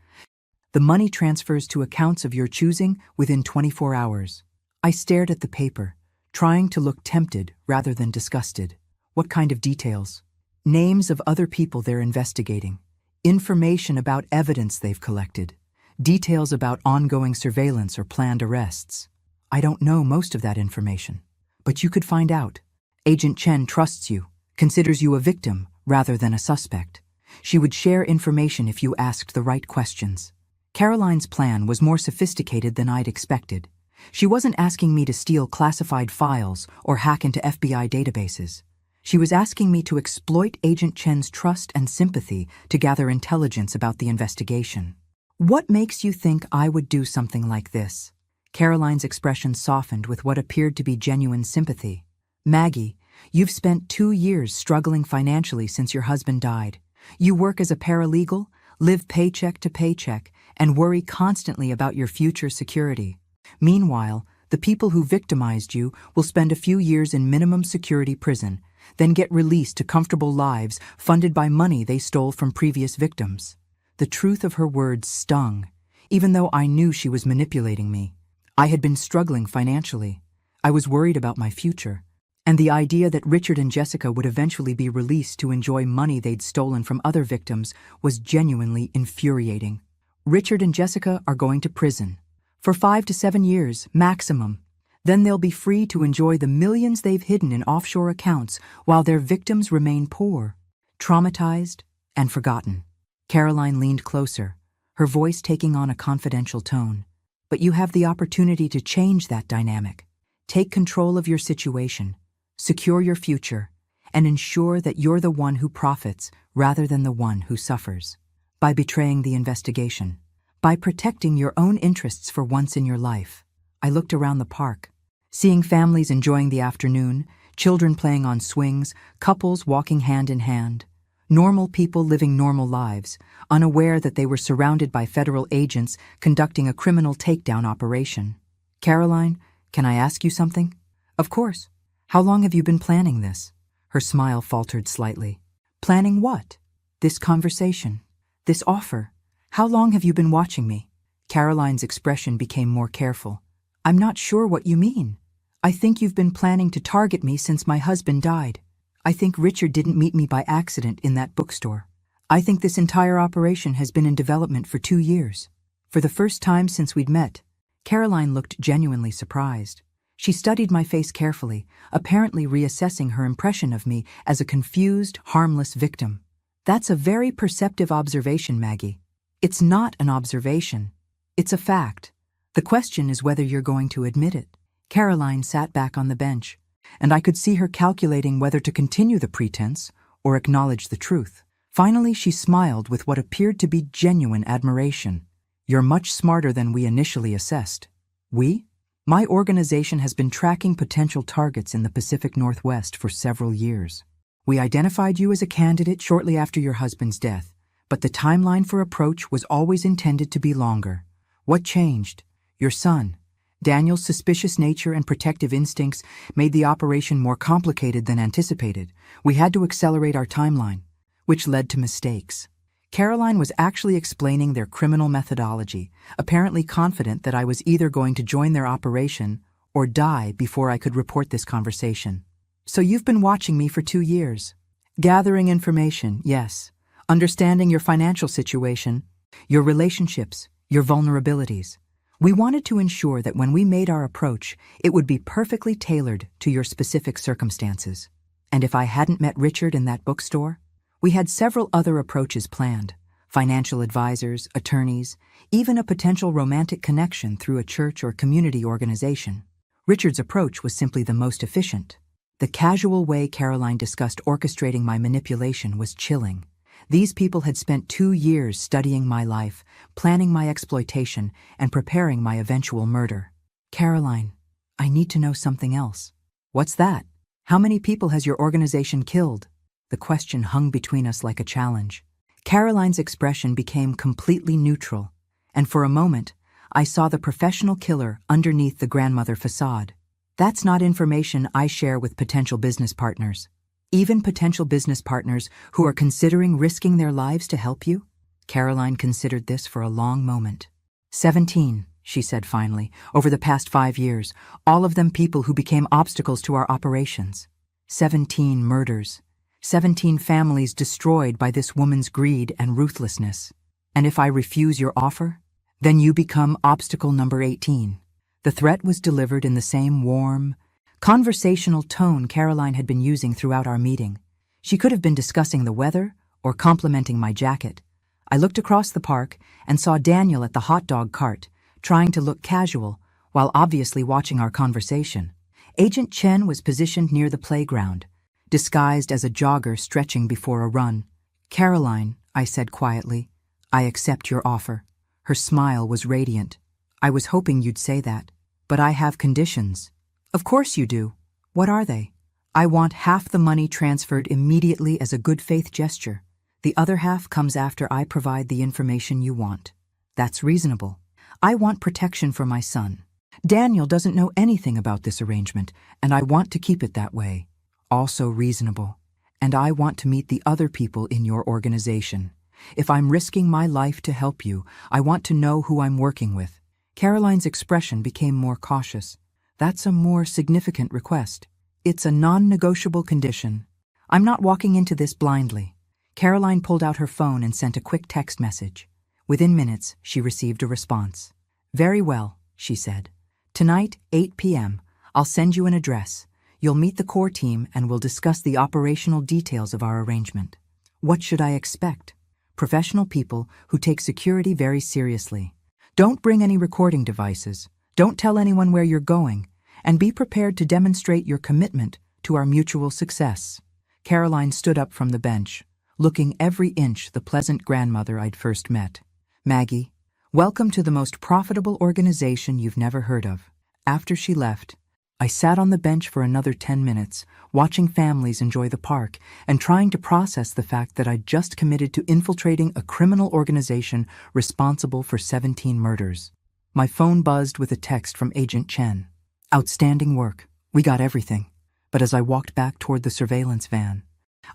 the money transfers to accounts of your choosing within 24 hours. I stared at the paper, trying to look tempted rather than disgusted. "What kind of details?" "Names of other people they're investigating, information about evidence they've collected, details about ongoing surveillance or planned arrests." "I don't know most of that information. But you could find out. Agent Chen trusts you, considers you a victim rather than a suspect. She would share information if you asked the right questions." Caroline's plan was more sophisticated than I'd expected. She wasn't asking me to steal classified files or hack into FBI databases. She was asking me to exploit Agent Chen's trust and sympathy to gather intelligence about the investigation. "What makes you think I would do something like this?" Caroline's expression softened with what appeared to be genuine sympathy. "Maggie, you've spent 2 years struggling financially since your husband died. You work as a paralegal, live paycheck to paycheck, and worry constantly about your future security. Meanwhile, the people who victimized you will spend a few years in minimum security prison, then get released to comfortable lives funded by money they stole from previous victims." The truth of her words stung, even though I knew she was manipulating me. I had been struggling financially. I was worried about my future. And the idea that Richard and Jessica would eventually be released to enjoy money they'd stolen from other victims was genuinely infuriating. Richard and Jessica are going to prison. For 5 to 7 years, maximum. Then they'll be free to enjoy the millions they've hidden in offshore accounts while their victims remain poor, traumatized, and forgotten. Caroline leaned closer, her voice taking on a confidential tone. But you have the opportunity to change that dynamic. Take control of your situation, secure your future, and ensure that you're the one who profits rather than the one who suffers. By betraying the investigation, by protecting your own interests for once in your life. I looked around the park, seeing families enjoying the afternoon, children playing on swings, couples walking hand in hand, normal people living normal lives, unaware that they were surrounded by federal agents conducting a criminal takedown operation. Caroline, can I ask you something? Of course. How long have you been planning this? Her smile faltered slightly. Planning what? This conversation. This offer. How long have you been watching me? Caroline's expression became more careful. I'm not sure what you mean. I think you've been planning to target me since my husband died. I think Richard didn't meet me by accident in that bookstore. I think this entire operation has been in development for 2 years. For the first time since we'd met, Caroline looked genuinely surprised. She studied my face carefully, apparently reassessing her impression of me as a confused, harmless victim. That's a very perceptive observation, Maggie. It's not an observation. It's a fact. The question is whether you're going to admit it. Caroline sat back on the bench, and I could see her calculating whether to continue the pretense or acknowledge the truth. Finally, she smiled with what appeared to be genuine admiration. You're much smarter than we initially assessed. We? My organization has been tracking potential targets in the Pacific Northwest for several years. We identified you as a candidate shortly after your husband's death, but the timeline for approach was always intended to be longer. What changed? Your son. Daniel's suspicious nature and protective instincts made the operation more complicated than anticipated. We had to accelerate our timeline, which led to mistakes. Caroline was actually explaining their criminal methodology, apparently confident that I was either going to join their operation or die before I could report this conversation. So you've been watching me for 2 years. Gathering information, yes. Understanding your financial situation, your relationships, your vulnerabilities. We wanted to ensure that when we made our approach, it would be perfectly tailored to your specific circumstances. And if I hadn't met Richard in that bookstore, we had several other approaches planned. Financial advisors, attorneys, even a potential romantic connection through a church or community organization. Richard's approach was simply the most efficient. The casual way Caroline discussed orchestrating my manipulation was chilling. These people had spent 2 years studying my life, planning my exploitation, and preparing my eventual murder. Caroline, I need to know something else. What's that? How many people has your organization killed? The question hung between us like a challenge. Caroline's expression became completely neutral, and for a moment, I saw the professional killer underneath the grandmother facade. That's not information I share with potential business partners. Even potential business partners who are considering risking their lives to help you? Caroline considered this for a long moment. 17, she said finally, over the past 5 years, all of them people who became obstacles to our operations. 17 murders. 17 families destroyed by this woman's greed and ruthlessness. And if I refuse your offer, then you become obstacle number 18. The threat was delivered in the same warm, conversational tone Caroline had been using throughout our meeting. She could have been discussing the weather or complimenting my jacket. I looked across the park and saw Daniel at the hot dog cart, trying to look casual while obviously watching our conversation. Agent Chen was positioned near the playground, disguised as a jogger stretching before a run. Caroline, I said quietly, I accept your offer. Her smile was radiant. I was hoping you'd say that, but I have conditions. Of course you do. What are they? I want half the money transferred immediately as a good faith gesture. The other half comes after I provide the information you want. That's reasonable. I want protection for my son. Daniel doesn't know anything about this arrangement, and I want to keep it that way. Also reasonable. And I want to meet the other people in your organization. If I'm risking my life to help you, I want to know who I'm working with. Caroline's expression became more cautious. That's a more significant request. It's a non-negotiable condition. I'm not walking into this blindly. Caroline pulled out her phone and sent a quick text message. Within minutes, she received a response. "Very well," she said. "Tonight, 8 p.m., I'll send you an address. You'll meet the core team and we'll discuss the operational details of our arrangement." What should I expect? Professional people who take security very seriously. Don't bring any recording devices. Don't tell anyone where you're going. And be prepared to demonstrate your commitment to our mutual success. Caroline stood up from the bench, looking every inch the pleasant grandmother I'd first met. "Maggie, welcome to the most profitable organization you've never heard of." After she left, I sat on the bench for another 10 minutes, watching families enjoy the park and trying to process the fact that I'd just committed to infiltrating a criminal organization responsible for 17 murders. My phone buzzed with a text from Agent Chen. "Outstanding work. We got everything." But as I walked back toward the surveillance van,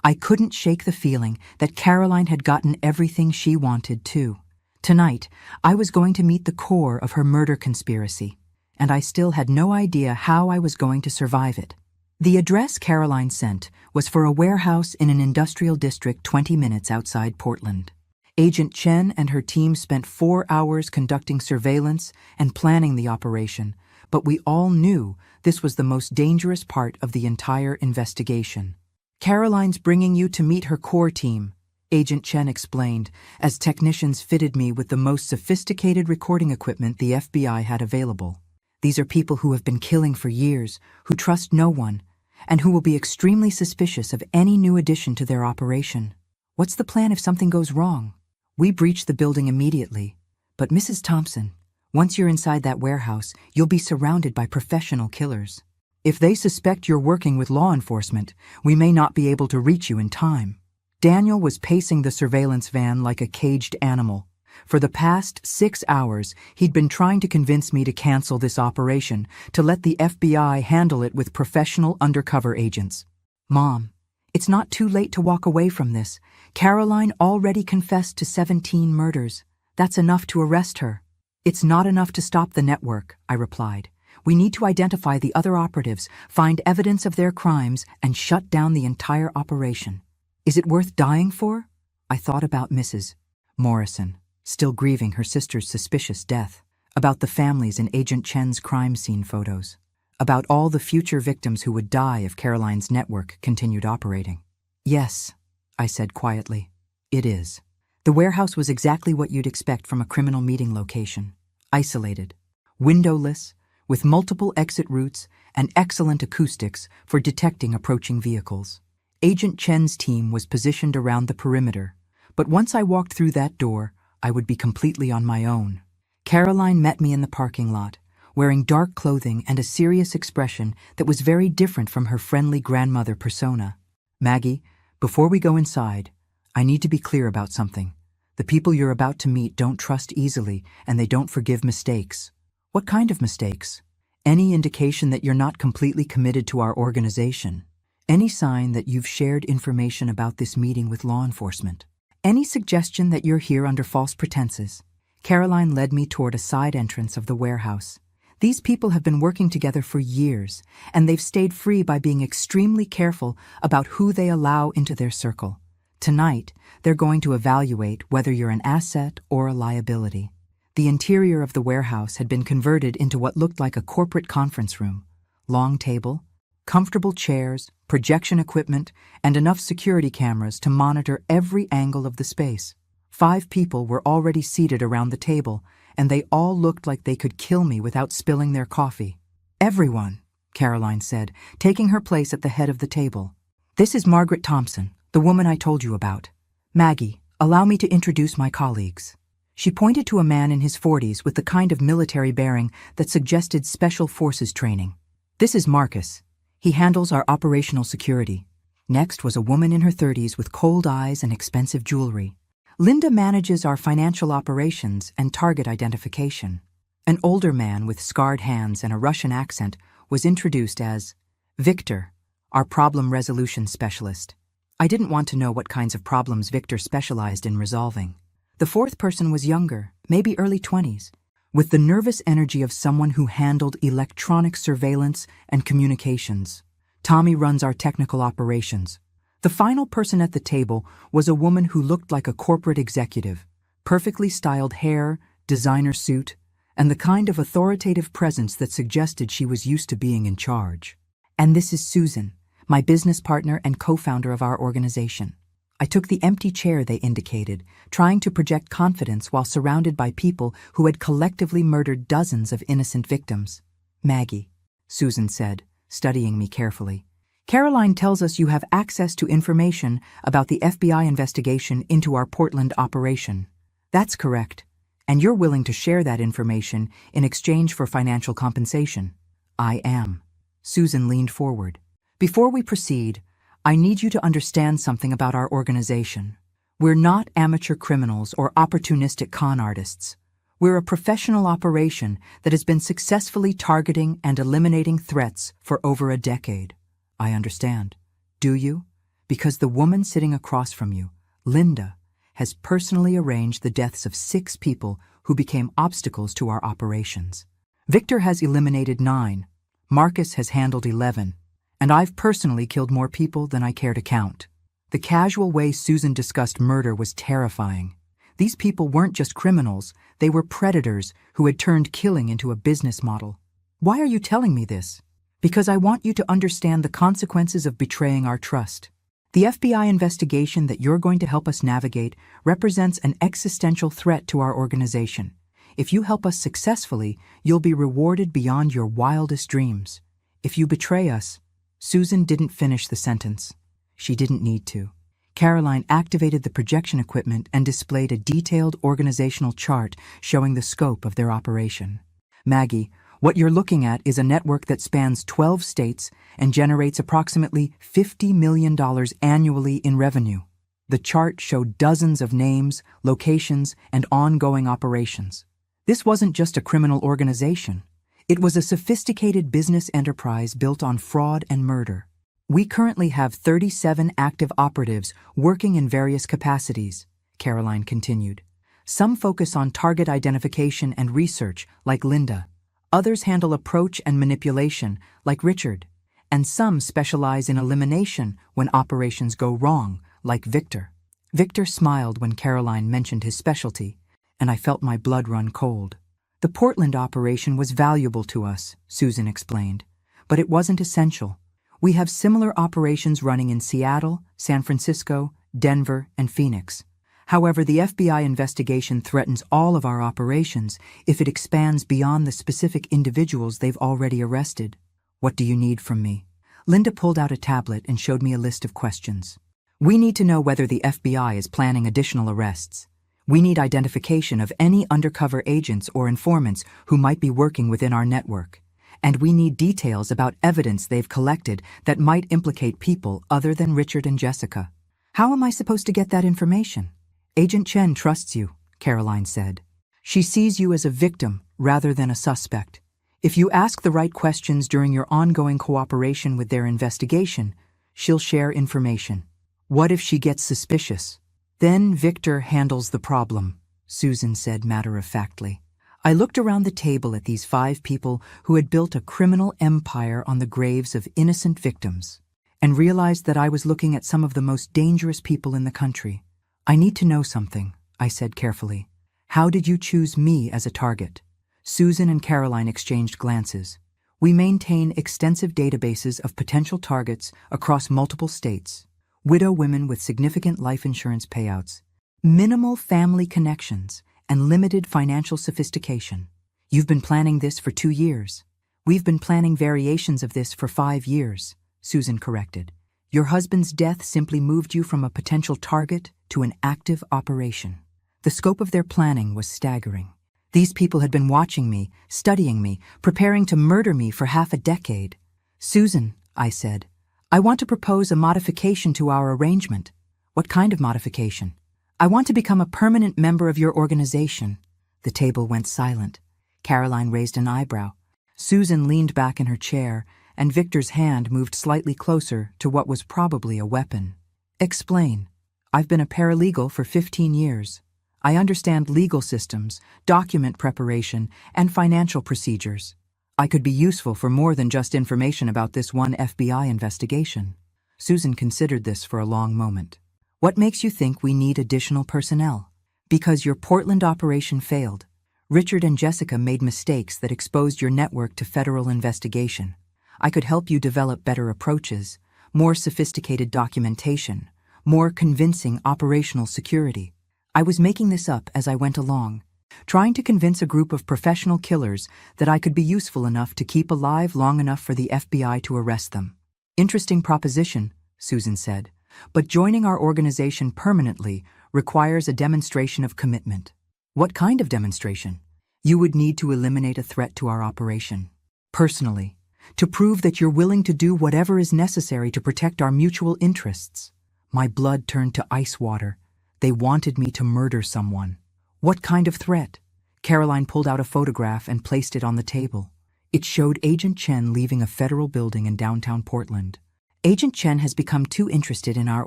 I couldn't shake the feeling that Caroline had gotten everything she wanted too. Tonight, I was going to meet the core of her murder conspiracy, and I still had no idea how I was going to survive it. The address Caroline sent was for a warehouse in an industrial district 20 minutes outside Portland. Agent Chen and her team spent 4 hours conducting surveillance and planning the operation, but we all knew this was the most dangerous part of the entire investigation. "Caroline's bringing you to meet her core team," Agent Chen explained, as technicians fitted me with the most sophisticated recording equipment the FBI had available. "These are people who have been killing for years, who trust no one, and who will be extremely suspicious of any new addition to their operation. What's the plan if something goes wrong?" We breached the building immediately. "But Mrs. Thompson, once you're inside that warehouse, you'll be surrounded by professional killers. If they suspect you're working with law enforcement, we may not be able to reach you in time." Daniel was pacing the surveillance van like a caged animal. For the past 6 hours, he'd been trying to convince me to cancel this operation, to let the FBI handle it with professional undercover agents. "Mom, it's not too late to walk away from this. Caroline already confessed to 17 murders. That's enough to arrest her." "It's not enough to stop the network," I replied. "We need to identify the other operatives, find evidence of their crimes, and shut down the entire operation." "Is it worth dying for?" I thought about Mrs. Morrison, still grieving her sister's suspicious death, about the families in Agent Chen's crime scene photos, about all the future victims who would die if Caroline's network continued operating. "Yes," I said quietly, "it is." The warehouse was exactly what you'd expect from a criminal meeting location. Isolated, windowless, with multiple exit routes and excellent acoustics for detecting approaching vehicles. Agent Chen's team was positioned around the perimeter, but once I walked through that door, I would be completely on my own. Caroline met me in the parking lot, wearing dark clothing and a serious expression that was very different from her friendly grandmother persona. "Maggie, before we go inside, I need to be clear about something. The people you're about to meet don't trust easily, and they don't forgive mistakes." "What kind of mistakes?" "Any indication that you're not completely committed to our organization. Any sign that you've shared information about this meeting with law enforcement. Any suggestion that you're here under false pretenses." Caroline led me toward a side entrance of the warehouse. "These people have been working together for years, and they've stayed free by being extremely careful about who they allow into their circle. Tonight, they're going to evaluate whether you're an asset or a liability." The interior of the warehouse had been converted into what looked like a corporate conference room. Long table, comfortable chairs, projection equipment, and enough security cameras to monitor every angle of the space. 5 people were already seated around the table, and they all looked like they could kill me without spilling their coffee. "Everyone," Caroline said, taking her place at the head of the table. "This is Margaret Thompson, the woman I told you about. Maggie, allow me to introduce my colleagues." She pointed to a man in his 40s with the kind of military bearing that suggested special forces training. "This is Marcus. He handles our operational security." Next was a woman in her 30s with cold eyes and expensive jewelry. "Linda manages our financial operations and target identification." An older man with scarred hands and a Russian accent was introduced as Victor, our problem resolution specialist. I didn't want to know what kinds of problems Victor specialized in resolving. The 4th person was younger, maybe early 20s, with the nervous energy of someone who handled electronic surveillance and communications. Tommy runs our technical operations. The final person at the table was a woman who looked like a corporate executive, perfectly styled hair, designer suit, and the kind of authoritative presence that suggested she was used to being in charge. And this is Susan, my business partner and co-founder of our organization. I took the empty chair they indicated, trying to project confidence while surrounded by people who had collectively murdered dozens of innocent victims. Maggie, Susan said, studying me carefully. Caroline tells us you have access to information about the FBI investigation into our Portland operation. That's correct. And you're willing to share that information in exchange for financial compensation. I am. Susan leaned forward. Before we proceed, I need you to understand something about our organization. We're not amateur criminals or opportunistic con artists. We're a professional operation that has been successfully targeting and eliminating threats for over a decade. I understand. Do you? Because the woman sitting across from you, Linda, has personally arranged the deaths of 6 people who became obstacles to our operations. Victor has eliminated 9. Marcus has handled 11. And I've personally killed more people than I care to count. The casual way Susan discussed murder was terrifying. These people weren't just criminals, they were predators who had turned killing into a business model. Why are you telling me this? Because I want you to understand the consequences of betraying our trust. The FBI investigation that you're going to help us navigate represents an existential threat to our organization. If you help us successfully, you'll be rewarded beyond your wildest dreams. If you betray us, Susan didn't finish the sentence. She didn't need to. Caroline activated the projection equipment and displayed a detailed organizational chart showing the scope of their operation. Maggie, what you're looking at is a network that spans 12 states and generates approximately $50 million annually in revenue. The chart showed dozens of names, locations, and ongoing operations. This wasn't just a criminal organization. It was a sophisticated business enterprise built on fraud and murder. We currently have 37 active operatives working in various capacities, Caroline continued. Some focus on target identification and research, like Linda. Others handle approach and manipulation, like Richard. And some specialize in elimination when operations go wrong, like Victor. Victor smiled when Caroline mentioned his specialty, and I felt my blood run cold. The Portland operation was valuable to us, Susan explained, but it wasn't essential. We have similar operations running in Seattle, San Francisco, Denver, and Phoenix. However, the FBI investigation threatens all of our operations if it expands beyond the specific individuals they've already arrested. What do you need from me? Linda pulled out a tablet and showed me a list of questions. We need to know whether the FBI is planning additional arrests. We need identification of any undercover agents or informants who might be working within our network. And we need details about evidence they've collected that might implicate people other than Richard and Jessica. How am I supposed to get that information? Agent Chen trusts you, Caroline said. She sees you as a victim rather than a suspect. If you ask the right questions during your ongoing cooperation with their investigation, she'll share information. What if she gets suspicious? Then Victor handles the problem, Susan said matter-of-factly. I looked around the table at these 5 people who had built a criminal empire on the graves of innocent victims, and realized that I was looking at some of the most dangerous people in the country. I need to know something, I said carefully. How did you choose me as a target? Susan and Caroline exchanged glances. We maintain extensive databases of potential targets across multiple states. Widow women with significant life insurance payouts, minimal family connections, and limited financial sophistication. You've been planning this for 2 years. We've been planning variations of this for 5 years, Susan corrected. Your husband's death simply moved you from a potential target to an active operation. The scope of their planning was staggering. These people had been watching me, studying me, preparing to murder me for half a decade. Susan, I said, I want to propose a modification to our arrangement. What kind of modification? I want to become a permanent member of your organization. The table went silent. Caroline raised an eyebrow. Susan leaned back in her chair, and Victor's hand moved slightly closer to what was probably a weapon. Explain. I've been a paralegal for 15 years. I understand legal systems, document preparation, and financial procedures. I could be useful for more than just information about this one FBI investigation. Susan considered this for a long moment. What makes you think we need additional personnel? Because your Portland operation failed. Richard and Jessica made mistakes that exposed your network to federal investigation. I could help you develop better approaches, more sophisticated documentation, more convincing operational security. I was making this up as I went along, trying to convince a group of professional killers that I could be useful enough to keep alive long enough for the FBI to arrest them. Interesting proposition, Susan said, but joining our organization permanently requires a demonstration of commitment. What kind of demonstration? You would need to eliminate a threat to our operation. Personally, to prove that you're willing to do whatever is necessary to protect our mutual interests. My blood turned to ice water. They wanted me to murder someone. What kind of threat? Caroline pulled out a photograph and placed it on the table. It showed Agent Chen leaving a federal building in downtown Portland. Agent Chen has become too interested in our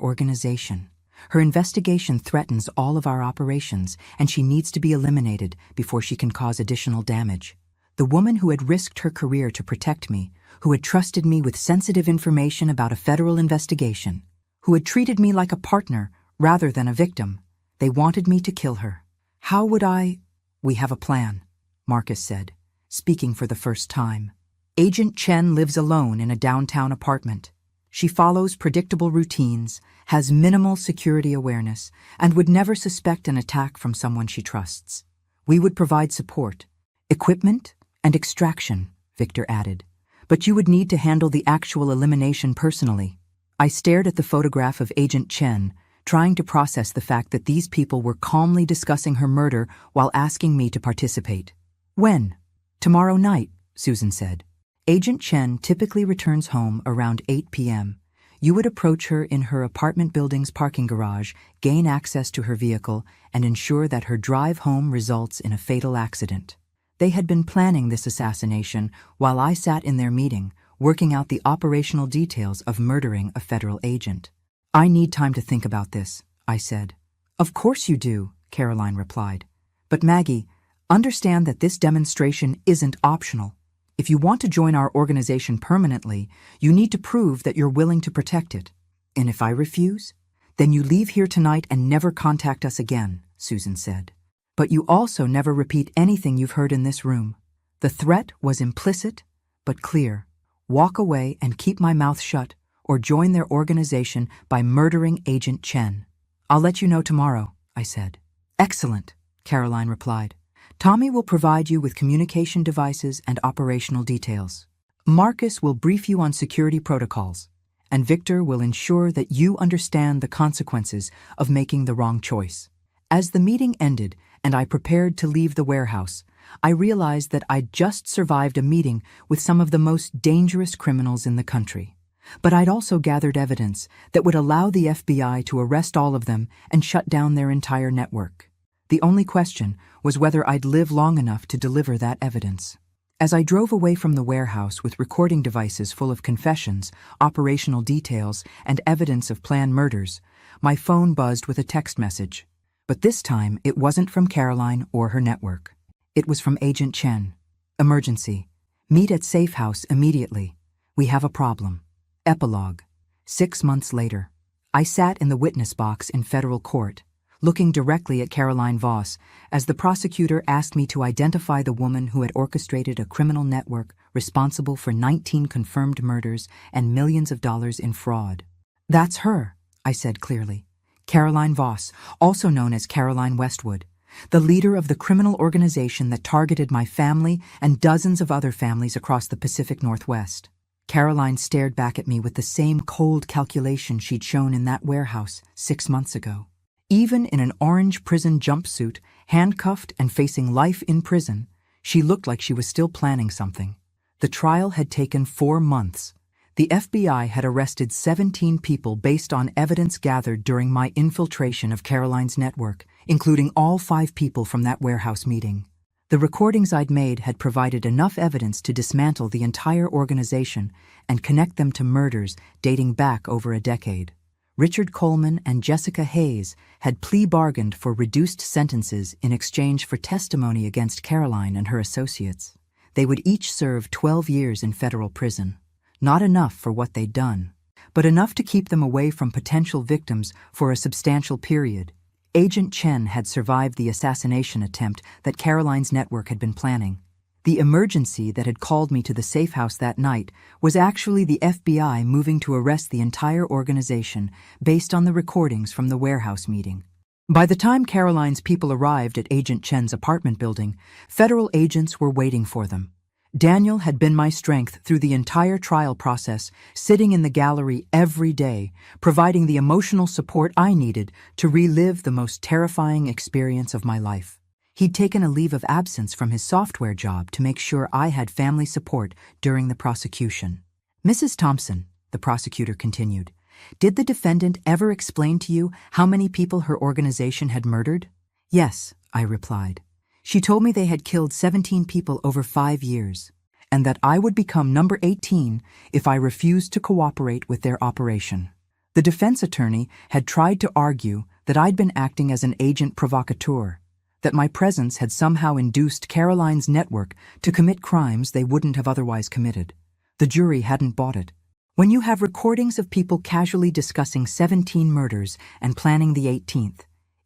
organization. Her investigation threatens all of our operations, and she needs to be eliminated before she can cause additional damage. The woman who had risked her career to protect me, who had trusted me with sensitive information about a federal investigation, who had treated me like a partner rather than a victim. They wanted me to kill her. How would I? We have a plan, Marcus said, speaking for the first time. Agent Chen lives alone in a downtown apartment. She follows predictable routines, has minimal security awareness, and would never suspect an attack from someone she trusts. We would provide support, equipment, and extraction, Victor added. But you would need to handle the actual elimination personally. I stared at the photograph of Agent Chen, trying to process the fact that these people were calmly discussing her murder while asking me to participate. When? Tomorrow night, Susan said. Agent Chen typically returns home around 8 p.m. You would approach her in her apartment building's parking garage, gain access to her vehicle, and ensure that her drive home results in a fatal accident. They had been planning this assassination while I sat in their meeting, working out the operational details of murdering a federal agent. I need time to think about this, I said. Of course you do, Caroline replied. But Maggie, understand that this demonstration isn't optional. If you want to join our organization permanently, you need to prove that you're willing to protect it. And if I refuse, then you leave here tonight and never contact us again, Susan said. But you also never repeat anything you've heard in this room. The threat was implicit, but clear. Walk away and keep my mouth shut, or join their organization by murdering Agent Chen. I'll let you know tomorrow, I said. Excellent, Caroline replied. Tommy will provide you with communication devices and operational details. Marcus will brief you on security protocols, and Victor will ensure that you understand the consequences of making the wrong choice. As the meeting ended and I prepared to leave the warehouse, I realized that I'd just survived a meeting with some of the most dangerous criminals in the country. But I'd also gathered evidence that would allow the FBI to arrest all of them and shut down their entire network. The only question was whether I'd live long enough to deliver that evidence. As I drove away from the warehouse with recording devices full of confessions, operational details, and evidence of planned murders, my phone buzzed with a text message. But this time, it wasn't from Caroline or her network. It was from Agent Chen. Emergency. Meet at Safe House immediately. We have a problem. Epilogue. 6 months later. I sat in the witness box in federal court, looking directly at Caroline Voss as the prosecutor asked me to identify the woman who had orchestrated a criminal network responsible for 19 confirmed murders and millions of dollars in fraud. That's her, I said clearly. Caroline Voss, also known as Caroline Westwood, the leader of the criminal organization that targeted my family and dozens of other families across the Pacific Northwest. Caroline stared back at me with the same cold calculation she'd shown in that warehouse 6 months ago. Even in an orange prison jumpsuit, handcuffed and facing life in prison, she looked like she was still planning something. The trial had taken 4 months. The FBI had arrested 17 people based on evidence gathered during my infiltration of Caroline's network, including all 5 people from that warehouse meeting. The recordings I'd made had provided enough evidence to dismantle the entire organization and connect them to murders dating back over a decade. Richard Coleman and Jessica Hayes had plea bargained for reduced sentences in exchange for testimony against Caroline and her associates. They would each serve 12 years in federal prison. Not enough for what they'd done, but enough to keep them away from potential victims for a substantial period. Agent Chen had survived the assassination attempt that Caroline's network had been planning. The emergency that had called me to the safe house that night was actually the FBI moving to arrest the entire organization based on the recordings from the warehouse meeting. By the time Caroline's people arrived at Agent Chen's apartment building, federal agents were waiting for them. Daniel had been my strength through the entire trial process, sitting in the gallery every day, providing the emotional support I needed to relive the most terrifying experience of my life. He'd taken a leave of absence from his software job to make sure I had family support during the prosecution. Mrs. Thompson, the prosecutor continued, did the defendant ever explain to you how many people her organization had murdered? Yes, I replied. She told me they had killed 17 people over 5 years, and that I would become number 18 if I refused to cooperate with their operation. The defense attorney had tried to argue that I'd been acting as an agent provocateur, that my presence had somehow induced Caroline's network to commit crimes they wouldn't have otherwise committed. The jury hadn't bought it. When you have recordings of people casually discussing 17 murders and planning the 18th,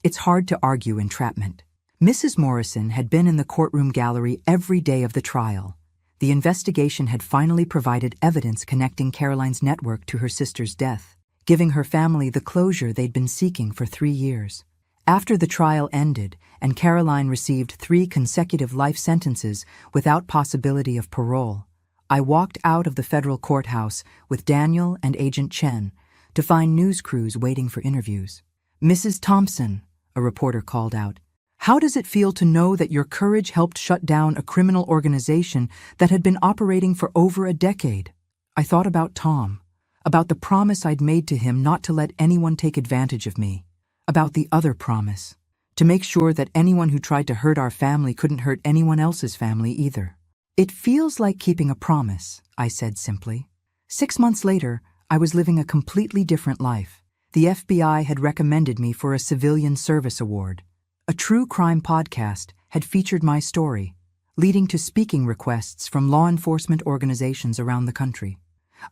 it's hard to argue entrapment. Mrs. Morrison had been in the courtroom gallery every day of the trial. The investigation had finally provided evidence connecting Caroline's network to her sister's death, giving her family the closure they'd been seeking for 3 years. After the trial ended and Caroline received 3 consecutive life sentences without possibility of parole, I walked out of the federal courthouse with Daniel and Agent Chen to find news crews waiting for interviews. Mrs. Thompson, a reporter called out, how does it feel to know that your courage helped shut down a criminal organization that had been operating for over a decade? I thought about Tom, about the promise I'd made to him not to let anyone take advantage of me, about the other promise, to make sure that anyone who tried to hurt our family couldn't hurt anyone else's family either. It feels like keeping a promise, I said simply. 6 months later, I was living a completely different life. The FBI had recommended me for a Civilian Service Award. A true crime podcast had featured my story, leading to speaking requests from law enforcement organizations around the country.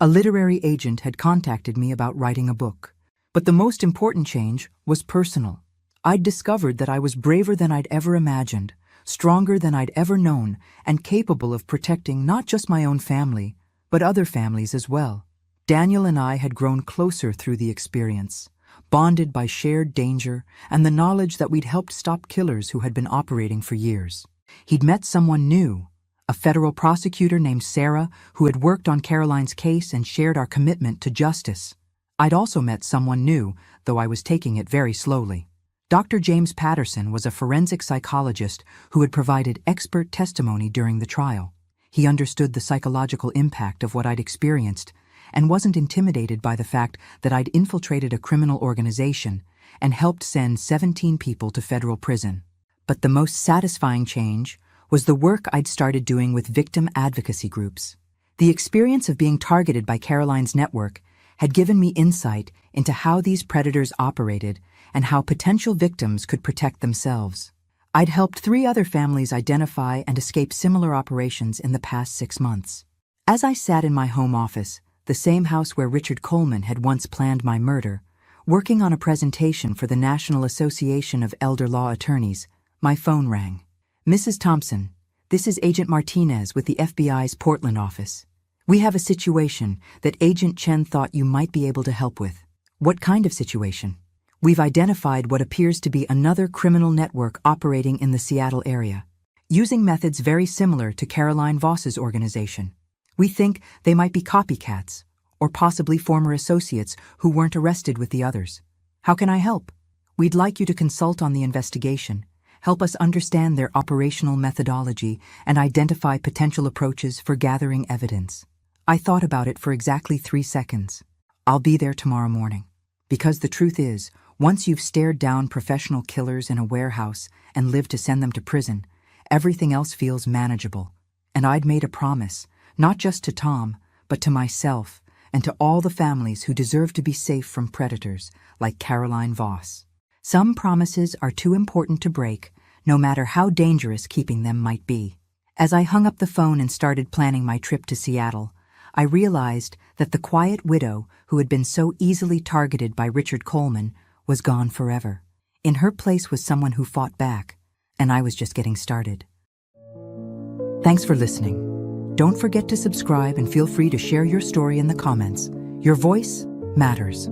A literary agent had contacted me about writing a book. But the most important change was personal. I'd discovered that I was braver than I'd ever imagined, stronger than I'd ever known, and capable of protecting not just my own family, but other families as well. Daniel and I had grown closer through the experience, bonded by shared danger and the knowledge that we'd helped stop killers who had been operating for years. He'd met someone new, a federal prosecutor named Sarah who had worked on Caroline's case and shared our commitment to justice. I'd also met someone new, though I was taking it very slowly. Dr. James Patterson was a forensic psychologist who had provided expert testimony during the trial. He understood the psychological impact of what I'd experienced and wasn't intimidated by the fact that I'd infiltrated a criminal organization and helped send 17 people to federal prison. But the most satisfying change was the work I'd started doing with victim advocacy groups. The experience of being targeted by Caroline's network had given me insight into how these predators operated and how potential victims could protect themselves. I'd helped 3 other families identify and escape similar operations in the past 6 months. As I sat in my home office, the same house where Richard Coleman had once planned my murder, working on a presentation for the National Association of Elder Law Attorneys, my phone rang. Mrs. Thompson, this is Agent Martinez with the FBI's Portland office. We have a situation that Agent Chen thought you might be able to help with. What kind of situation? We've identified what appears to be another criminal network operating in the Seattle area, using methods very similar to Caroline Voss's organization. We think they might be copycats, or possibly former associates who weren't arrested with the others. How can I help? We'd like you to consult on the investigation, help us understand their operational methodology, and identify potential approaches for gathering evidence. I thought about it for exactly 3 seconds. I'll be there tomorrow morning. Because the truth is, once you've stared down professional killers in a warehouse and lived to send them to prison, everything else feels manageable. And I'd made a promise, not just to Tom, but to myself and to all the families who deserve to be safe from predators like Caroline Voss. Some promises are too important to break, no matter how dangerous keeping them might be. As I hung up the phone and started planning my trip to Seattle, I realized that the quiet widow who had been so easily targeted by Richard Coleman was gone forever. In her place was someone who fought back, and I was just getting started. Thanks for listening. Don't forget to subscribe and feel free to share your story in the comments. Your voice matters.